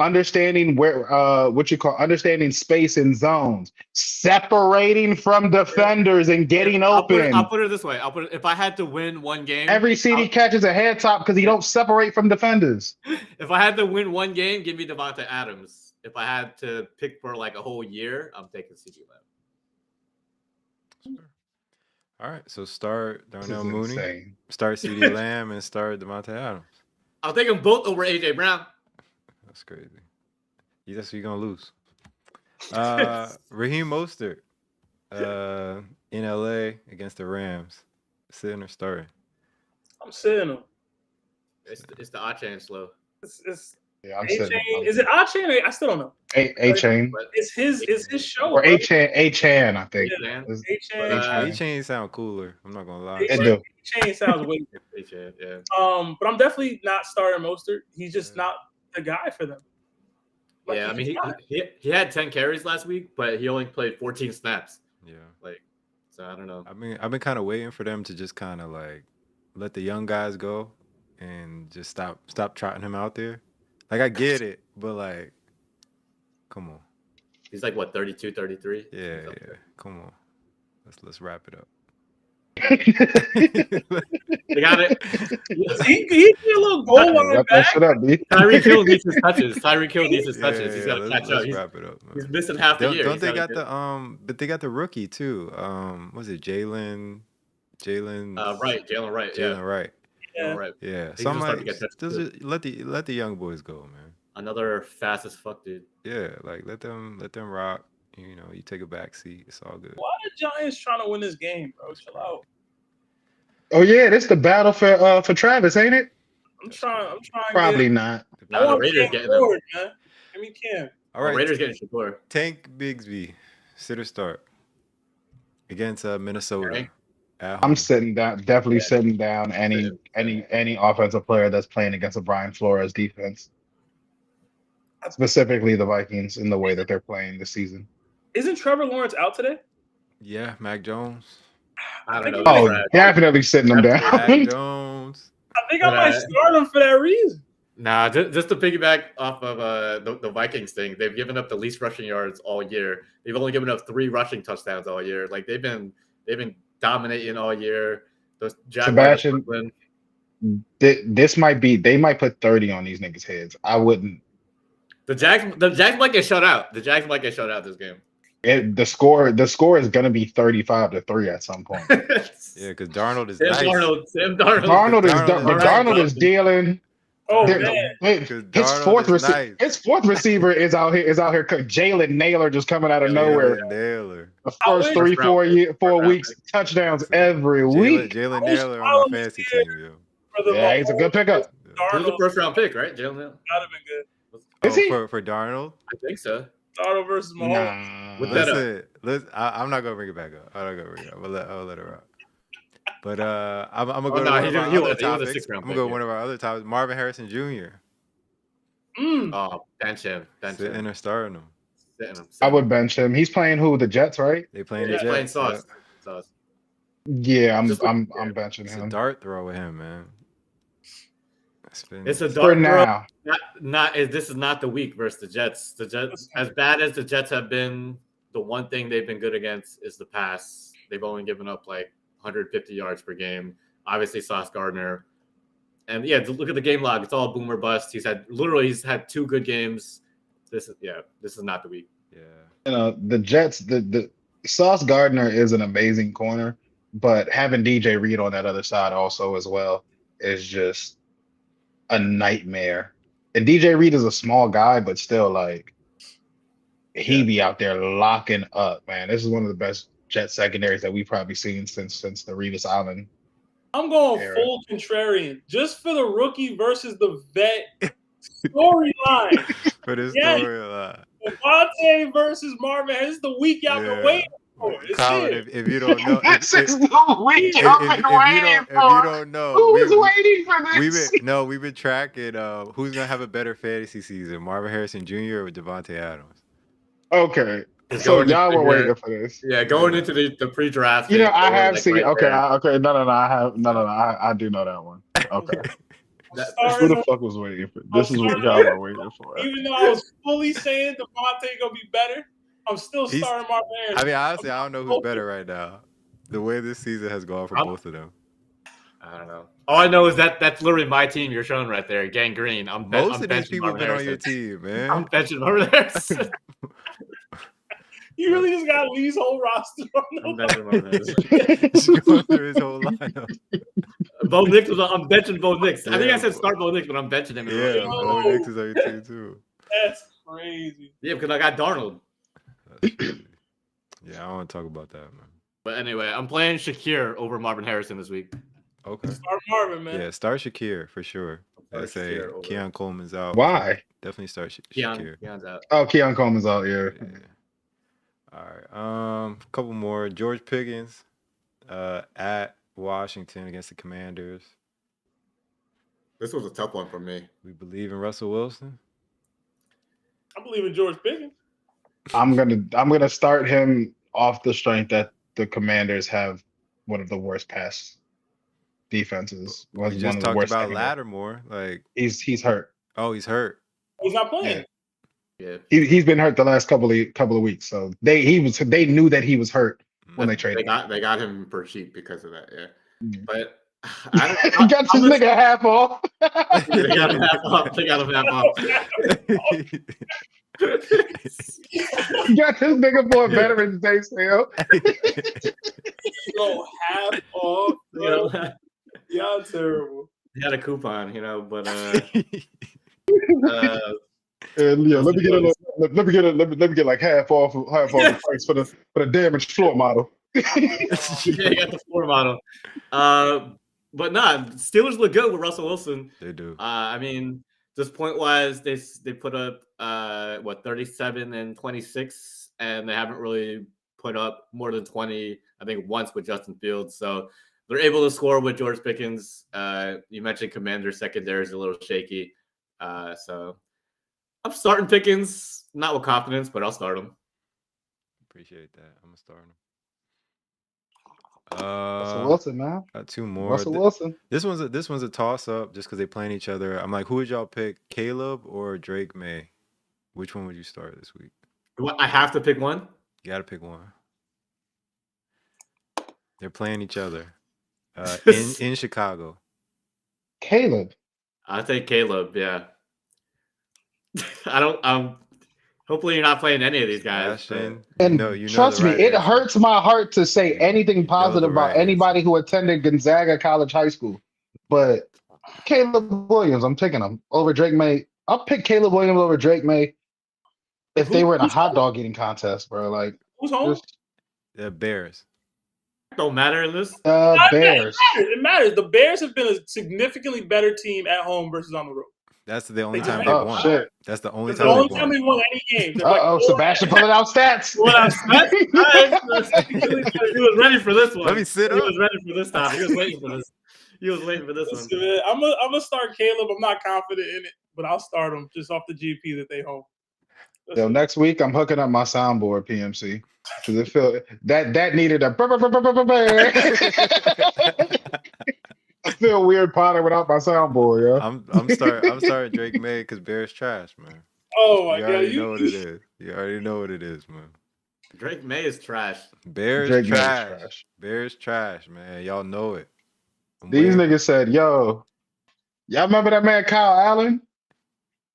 where understanding space and zones, separating from defenders and getting open. I'll put it this way. If I had to win one game, every CD catches a head top because he don't separate from defenders. If I had to win one game, give me Devontae Adams. If I had to pick for like a whole year, I'm taking CD Lamb. All right, so start Darnell Mooney, Insane. start CD Lamb, and start Devontae Adams. I'll take them both over AJ Brown. That's crazy. That's what you're gonna lose. Raheem Mostert, in LA against the Rams, sitting or starting? I'm sitting him. It's the Achan slow. Yeah, I'm A-Chain. saying Is it Achan? I still don't know. A-Chain It's his show. or bro. A-Chain, I think. Yeah. It's- A-Chain. A-Chain sound cooler. I'm not gonna lie. It do. A-Chain sounds way. AJ, yeah. But I'm definitely not starting Mostert. He's just not the guy for them. Like, Yeah, I mean, he's not. he had 10 carries last week, but he only played 14 snaps. Yeah. So I don't know. I mean, I've been kind of waiting for them to just kind of like let the young guys go and just stop trotting him out there. Like I get it, but like, come on. He's like what, 32, 33? Yeah. Come on. Let's wrap it up. They got it. He did a little goal line Wrap that back. shit up, B. Tyreek Hill needs his touches. Tyreek Hill needs his touches. He's got to let's- catch up. let's He's, wrap it up, man. he's missing half the year. Don't He's they gotta got get- but they got the rookie too. Was it Jalen? Right, Jalen Wright. Jalen Yeah, Wright. Yeah. Right. Yeah. He's So I'm gonna start like, to get touches, just let the young boys go, man. Another fast as fuck dude. Yeah, like let them rock. You know, you take a back seat. It's all good. Why are the Giants trying to win this game, bro? Chill out. Oh yeah, this the battle for Travis, ain't it? I'm trying. Probably not. I Now the want Raiders Cam getting them. Ford, man. Give me Cam. All right. Raiders getting Shakur. Tank Bigsby, sit or start against Minnesota. Okay. At home. I'm sitting down, definitely sitting down any offensive player that's playing against a Brian Flores defense. Specifically the Vikings in the way that they're playing this season. Isn't Trevor Lawrence out today? Yeah, Mac Jones. I don't know. Oh, Brad. definitely sitting them Mac down. Jones. I think I might start him for that reason. Nah, just to piggyback off of the Vikings thing, they've given up the least rushing yards all year. They've only given up 3 rushing touchdowns all year. Like they've been dominating all year. Those Jaguars, Sebastian, they might put 30 on these niggas' heads. I wouldn't. the Jags might get shut out. The Jags might get shut out this game. The score is gonna be 35-3 at some point. Yeah, because Darnold is Sam nice. Darnold. Darnold is dealing. Oh They're- man, Because Darnold is nice. His fourth receiver is out here. Jalen Naylor just coming out of nowhere. Jalen Naylor. The I first wish- three, First round 4 pick. weeks, touchdowns every week. Jalen I wish Naylor on my Darnold was fantasy here. team, yo. for the Yeah, he's a good pickup. He was a Darnold, first round pick, right? Jalen Hill? that'd have been good. Is he? For Darnold? I think so. Darnold versus Mahomes. Nah. With that Listen, I'm not gonna bring it back up. I'm not gonna bring it up. I'll let her out. But I'm gonna go Oh, to no, one he of was- our he other was a topics. sixth round I'm gonna go pick, to one of our other topics. Marvin Harrison Jr. Oh, bench him. Sitting or starting him. Sitting him. I would bench him. He's playing who? The Jets, right? They playing Yeah, the playing Jets. Sauce. Yeah. Sauce. Yeah, I'm Just- benching It's a him dart throw with him, man. It's a for dark throw. now. This is not the week versus the Jets. The Jets, as bad as the Jets have been, the one thing they've been good against is the pass. They've only given up like 150 yards per game. Obviously, Sauce Gardner, and yeah, look at the game log. It's all boom or bust. He's had 2 good games. This is not the week. Yeah. You know, the Jets. The Sauce Gardner is an amazing corner, but having DJ Reed on that other side also as well is just a nightmare. And DJ Reed is a small guy, but still like he be out there locking up, man. This is one of the best Jet secondaries that we've probably seen since the Revis Island. I'm going Era. full contrarian just for the rookie versus the vet storyline. For this Yes. storyline. Devontae versus Marvin. This is the week y'all been waiting for. It's Colin, here. if you don't know, This if is the week you I've been waiting for. don't know, Who is waiting for this? we've been tracking who's gonna have a better fantasy season, Marvin Harrison Jr. or Devontae Adams. Okay, It's so going y'all into were the- waiting for this. Yeah, going into the pre-draft. You know, I they were, have like, seen. right Okay, there. okay, no, I do know that one. Okay, I'm who starting the him, fuck was waiting for? This is what y'all were waiting for. even though I was fully saying Devontae gonna be better, I'm still He's- starting Marvin Harrison. I mean, honestly, I don't know who's better right now. The way this season has gone for both of them. I don't know. All I know is that's literally my team you're showing right there, Gangrene. Most of these benching people have been Marvin on your Harrison. team, man. I'm benching Marvin Harrison. You really just got Lee's whole roster on I'm the benching Marvin Harrison. Just going through his whole lineup. Bo Nix I'm benching Bo Nix. I think Yeah, I said start Bo Nix, but I'm benching him. Yeah, Oh. Bo Nix is on your team too. That's crazy. Yeah, because I got Darnold. That's crazy. Yeah, I don't want to talk about that, man. But anyway, I'm playing Shakir over Marvin Harrison this week. Okay. Start Marvin, man. Yeah, start Shakir for sure. Start I say Shakir over- Keon Coleman's out. Why? Definitely start Keon, Shakir. Keon's out. Oh, Keon Coleman's out. Yeah. Yeah. All right. Couple more. George Pickens, at Washington against the Commanders. This was a tough one for me. We believe in Russell Wilson. I believe in George Pickens. I'm gonna start him off the strength that the Commanders have one of the worst pass defenses. We One just of the talked worst about secondary. Lattimore. Like, He's hurt. oh, he's hurt. He's not playing. Yeah. He's been hurt the last couple of weeks. So they knew that he was hurt when they traded. They got him for cheap because of that. Yeah. Mm. But He got this nigga half off. They got him half off. They got him half off. He got this nigga for a Veterans Day sale. Go half off. You know, Y'all terrible. he had a coupon, but And yeah, let me get like half off the price for the damaged floor model. yeah, he got the floor model. But nah, Steelers look good with Russell Wilson. They do. I mean, just point wise, they put up 37 and 26, and they haven't really put up more than 20. I think once with Justin Fields, so they're able to score with George Pickens. You mentioned Commander secondary is a little shaky, so I'm starting Pickens, not with confidence, but I'll start him. Appreciate that. I'm gonna start him. Russell Wilson, man. Got two more. Russell Wilson. This one's a toss up just because they playing each other. I'm like, who would y'all pick, Caleb or Drake May? Which one would you start this week? I have to pick one. You got to pick one. They're playing each other in Chicago. Caleb. I'll take Caleb. Yeah. Hopefully you're not playing any of these guys. Ashton, And you know trust the me, right it answer. hurts my heart to say anything You know positive the about right anybody who attended Gonzaga College High School. But Caleb Williams. I'm taking him over Drake May. I'll pick Caleb Williams over Drake May if they were in a Who's hot home? dog eating contest, bro. Like Who's home? just The Bears. Don't matter in this. Bears. It matters. The Bears have been a significantly better team at home versus on the road. That's the only They time just- they've Oh won. shit. That's the only It's the time only they've time won. they won any game. They're Uh oh, like, Sebastian pulling out stats. Well, he was ready for this one. Let me sit He up. was ready for this time. He was waiting for this. He was waiting for this one. Listen, man, I'm gonna start Caleb. I'm not confident in it, but I'll start him just off the GP that they home. Yo, next week I'm hooking up my soundboard PMC because it feel that needed a. I feel weird potting without my soundboard, yo. I'm starting Drake May because Bears trash, man. Oh my You god, already know what it is. You already know what it is, man. Drake May is trash. Bears Drake May is trash. trash. Bears trash, man. Y'all know it. I'm These waiting- niggas said, "Yo, y'all remember that man Kyle Allen?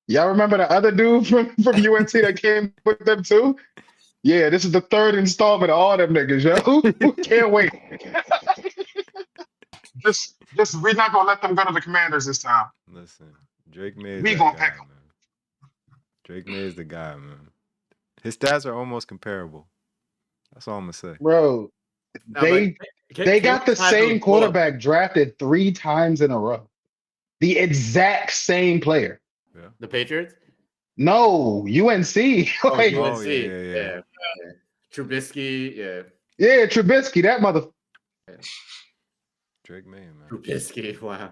Y'all remember the other dude from UNC that came with them too? Yeah, this is the third installment of all them niggas, yo. Can't wait. just we're not gonna let them go to the Commanders this time. Listen, Drake May is We that gonna guy, pick him. man. Drake May is the guy, man. His stats are almost comparable. That's all I'm gonna say. Bro, No, they but they got the Caleb had same those quarterback drafted 3 times in a row. The exact same player. pull-ups. The Patriots. No, UNC. Oh, Like, UNC. yeah. Trubisky. Yeah. yeah, Trubisky, that mother. Drake May, man. Trubisky. Wow.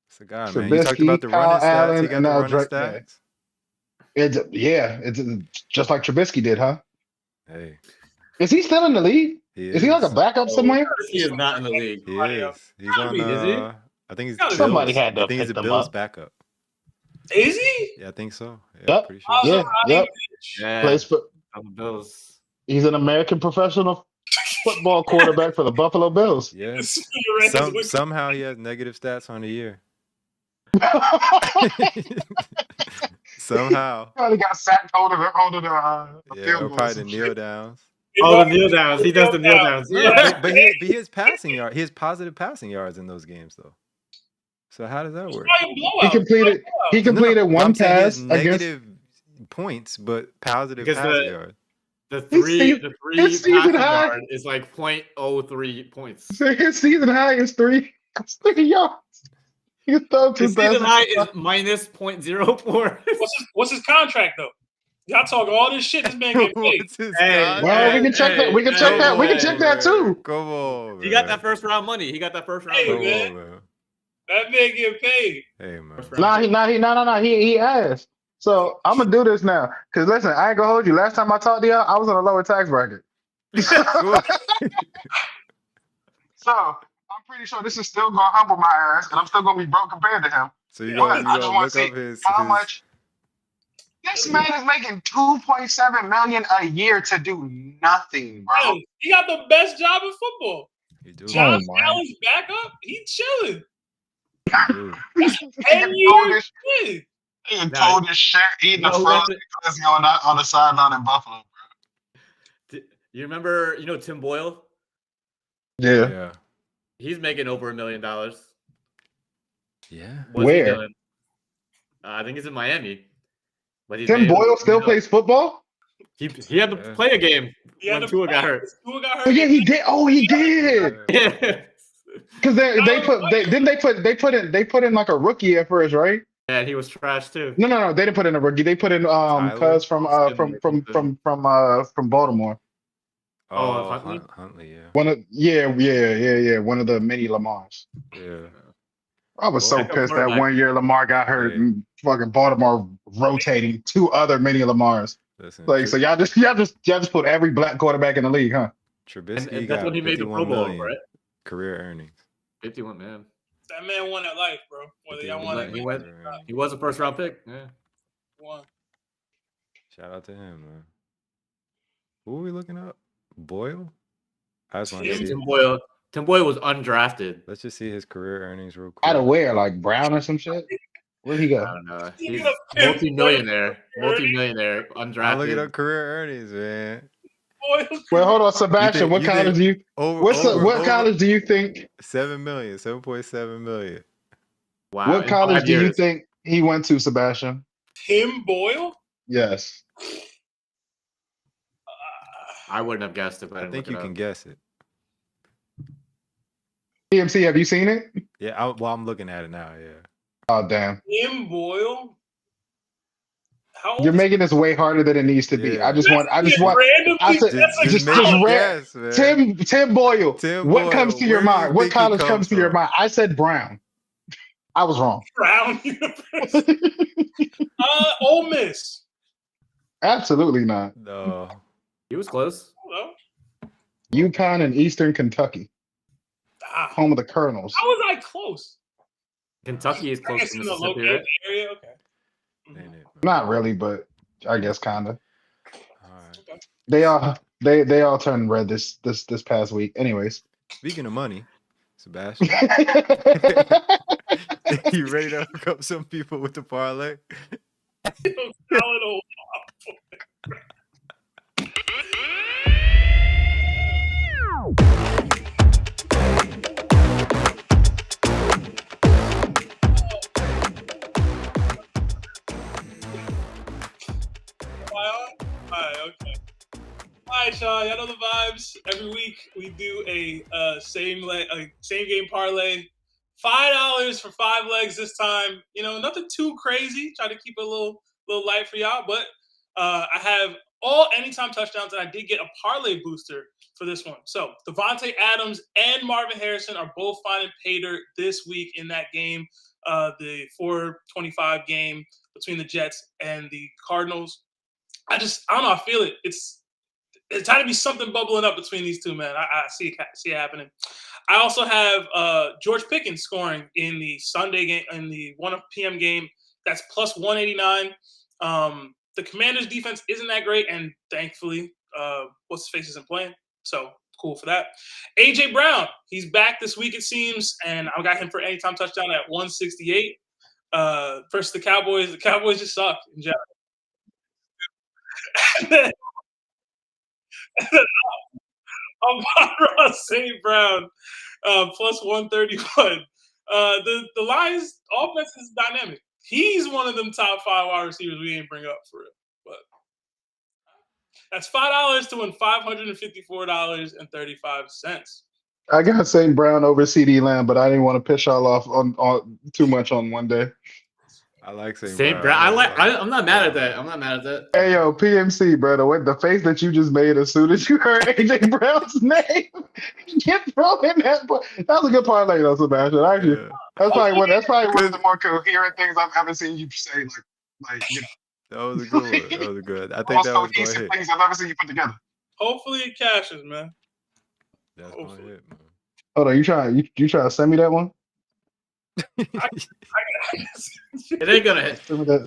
It's the guy, man. You talked Trubisky, about the Kyle running stats. Allen, He got and the now running Drake stats. May. It's just like Trubisky did, huh? Hey, Is he still in the league? he Is he like a backup somewhere? He is not in the league. He is. He's on. Is he? I think he's Gotta be. Bills. Somebody had to I think he's a pick them Bills up. backup. Is he? Yeah, I think so. Yeah, Yep. pretty sure. Yeah, yep. Yeah. Plays for. On the Bills. He's an American professional football quarterback for the Buffalo Bills. Yeah. Some, Somehow he has negative stats on the year. Somehow. Probably got sacked holding the Yeah, field or goal. probably the kneel downs. Oh, the kneel downs. He does the kneel downs. No, Yeah. but he has passing yards. He has positive passing yards in those games, though. So how does that work? He completed. He completed No, one I'm saying he pass has against. negative points, but positive Because passing yards. The His three season passing high. yard is like 0.03 points. So his season high is 3 yards. He throw two His season passes. high is minus 0.04. What's his contract though? Y'all talking all this shit. This man getting paid. What's his Hey, guy? Well, we can check that. We can check that. We can check that too. Come on, man. He got that first round money. He got that first round Hey, Come money. man. on, man. That man getting paid. Hey, man. First round No. He asked. So I'm gonna do this now. Cause listen, I ain't gonna hold you. Last time I talked to y'all, I was on a lower tax bracket. So I'm pretty sure this is still gonna humble my ass, and I'm still gonna be broke compared to him. So you But gonna, I you just gonna want look to up see his how much. This man is making $2.7 million a year to do nothing, bro. Yo, he got the best job in football. You do. Josh my. Allen's backup. He chilling. You do. 10 He told years. this- shit. he told this shit, eating the frozen glass on the sideline in Buffalo. You remember, Tim Boyle? Yeah. Yeah. He's making over $1 million. Yeah. What's he Where? doing? I think he's in Miami. But he's Tim made Boyle over still $1 million. plays football? He had to Yeah. play a game He had when to Tua got play. hurt. Tua got hurt. Oh yeah, he did. Oh, he did. Yeah. Because they put in like a rookie at first, right? And he was trash too. No. They didn't put in a rookie. They put in Tyler? cuz from Baltimore. Oh, Huntley? Huntley, yeah. One of the mini Lamars. Yeah. I was so Backup pissed that quarterback. 1 year Lamar got hurt Yeah. and fucking Baltimore rotating 2 other mini Lamars. Listen, Like, so y'all just put every black quarterback in the league, huh? Trubisky And got that's when he made the 51 Pro Bowl, million right? career earnings. 51, man. That man won at life, bro. Whether y'all want He it, went- He was a first round pick. Yeah. won. Shout out to him, man. Who are we looking up? Boyle? I just want Yeah, to see. Tim Boyle was undrafted. Let's just see his career earnings real quick. Out of where? Like Brown or some shit? Where'd he I go? don't know. He's He's a Tim multi-millionaire. Boyle. Multi-millionaire. I'm looking up Undrafted. career earnings, man. Well, hold on, Sebastian. think- What you college think- do you? Over, What college do you think? 7 million, 7.7 million. Wow. What in college 5 do you years. think he went to, Sebastian? Tim Boyle. Yes. I wouldn't have guessed if I I didn't think look you it can up. guess it. PMC, have you seen it? Yeah, I'm looking at it now. Yeah. Oh, damn. Tim Boyle. How old You're is making this way harder than it needs to be. Yeah. randomly? I said, Just make just a rare. guess, man. Tim Boyle. Tim What comes Boyle, to your where do you mind? What think he college comes comes to your from? mind? I said Brown. I was wrong. Brown University. Ole Miss. Absolutely not. No. He was close. Hello. UConn and Eastern Kentucky, home of the Colonels. How was I close? Kentucky is I close guess to in the Mississippi, local right? area. Okay. Ain't it, man? Not really, but I guess kinda. All right. They all turned red this past week. Anyways. Speaking of money, Sebastian, you ready to hook up some people with the parlay? Okay. All right, Sean. Y'all know the vibes. Every week we do a same game parlay. $5 for 5 legs this time. You know, nothing too crazy. Try to keep it a little light for y'all. But I have all anytime touchdowns, and I did get a parlay booster for this one. So Devontae Adams and Marvin Harrison are both finding pay dirt this week in that game, the 425 game between the Jets and the Cardinals. I don't know. I feel it. It's trying to be something bubbling up between these two, man. I see it happening. I also have George Pickens scoring in the Sunday game, in the 1 p.m. game. That's plus 189. The Commanders' defense isn't that great, and thankfully, what's his face isn't playing. So cool for that. AJ Brown, he's back this week, it seems, and I got him for anytime touchdown at 168 versus the Cowboys. The Cowboys just suck in general. Amon-Ra St. Brown, plus 131. The Lions' offense is dynamic. He's one of them top 5 wide receivers we ain't bring up for real. But that's $5 to win $554.35. I got St. Brown over CD Lamb, but I didn't want to piss y'all off on too much on one day. I like St. Brown. I'm not mad at that. I'm not mad at that. Hey yo, PMC, brother, the face that you just made as soon as you heard AJ Brown's name, get throwing that. That was a good parlay though, Sebastian. Actually, Yeah. that's probably one of the more coherent things I've ever seen you say. Like you know, That was a good one. That was a good. I think most that was going to cohesive hit. things I've ever seen you put together. Hopefully it cashes, man. That's going to hit, man. Hold on, you trying to send me that one? It ain't gonna hit.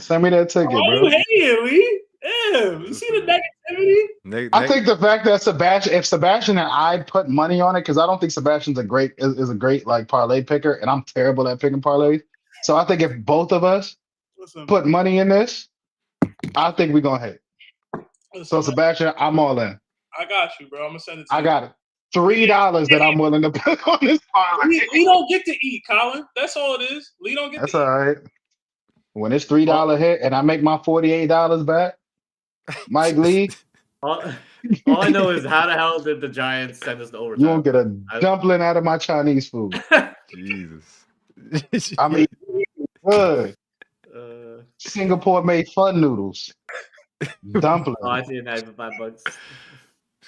Send me that ticket, Why bro. you hating, Lee? Damn, you see the negativity? I think the fact that if Sebastian and I put money on it, because I don't think Sebastian's is a great like parlay picker, and I'm terrible at picking parlays. So I think if both of us put money in this, I think we're gonna hit. So Sebastian, I'm all in. I got you, bro. I'm gonna send it to you. I got it. $3 that I'm willing to put on this parlay. Lee don't get to eat, Colin. That's all it is. Lee don't get That's to eat. all right. When it's $3 hit and I make my $48 back, Mike Lee, All I know is how the hell did the Giants send us to overtime? you won't get a dumpling out of my Chinese food. Jesus. I'm eating good. Singapore made fun noodles. Dumpling. Oh, I see it for $5.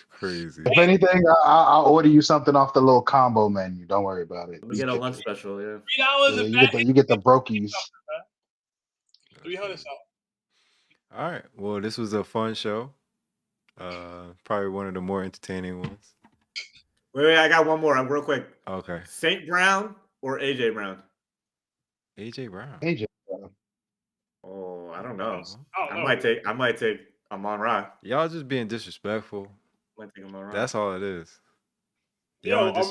Crazy. If anything, I'll order you something off the little combo menu. Don't worry about it. We get a lunch special, yeah. $3 you get the brokies. 300 something. All right. Well, this was a fun show. Probably one of the more entertaining ones. Wait, I got one more. Real quick. Okay. St. Brown or AJ Brown? AJ Brown. AJ Brown. Oh, I don't know. I I might take Amon-Ra. Y'all just being disrespectful. Might take Amon-Ra. That's all it is. Yo, Amon-Ra,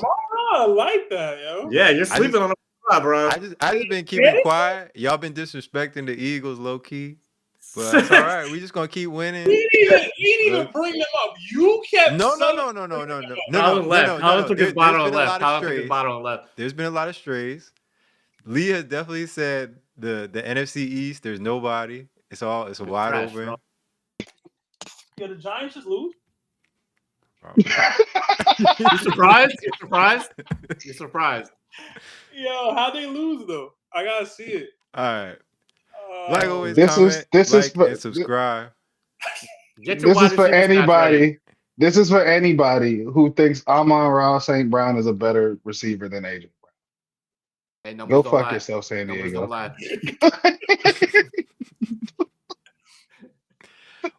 I like that, yo. Yeah, you're sleeping on Amon-Ra, bro. I just been keeping quiet. Y'all been disrespecting the Eagles low key. But that's all right. We just gonna keep winning. He didn't even bring them up. You kept No. Colin left. Colin took his bottle and left. There's been a lot of strays. Lee has definitely said the NFC East. There's nobody. It's wide trash, open. bro. Yeah, the Giants just lose. You surprised? You surprised? You surprised? Yo, how they lose though? I gotta see it. All right. Like always, This comment, is like, for, and subscribe. Get your this wide is for receiver stats ready. anybody. This is for anybody who thinks Amon-Ra St. Brown is a better receiver than AJ Brown. Hey, numbers Go don't fuck lie. yourself, San Numbers Diego. don't lie.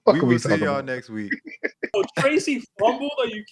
What We are we will see talking y'all about? next week. Oh, Tracy fumbled? Are you kidding?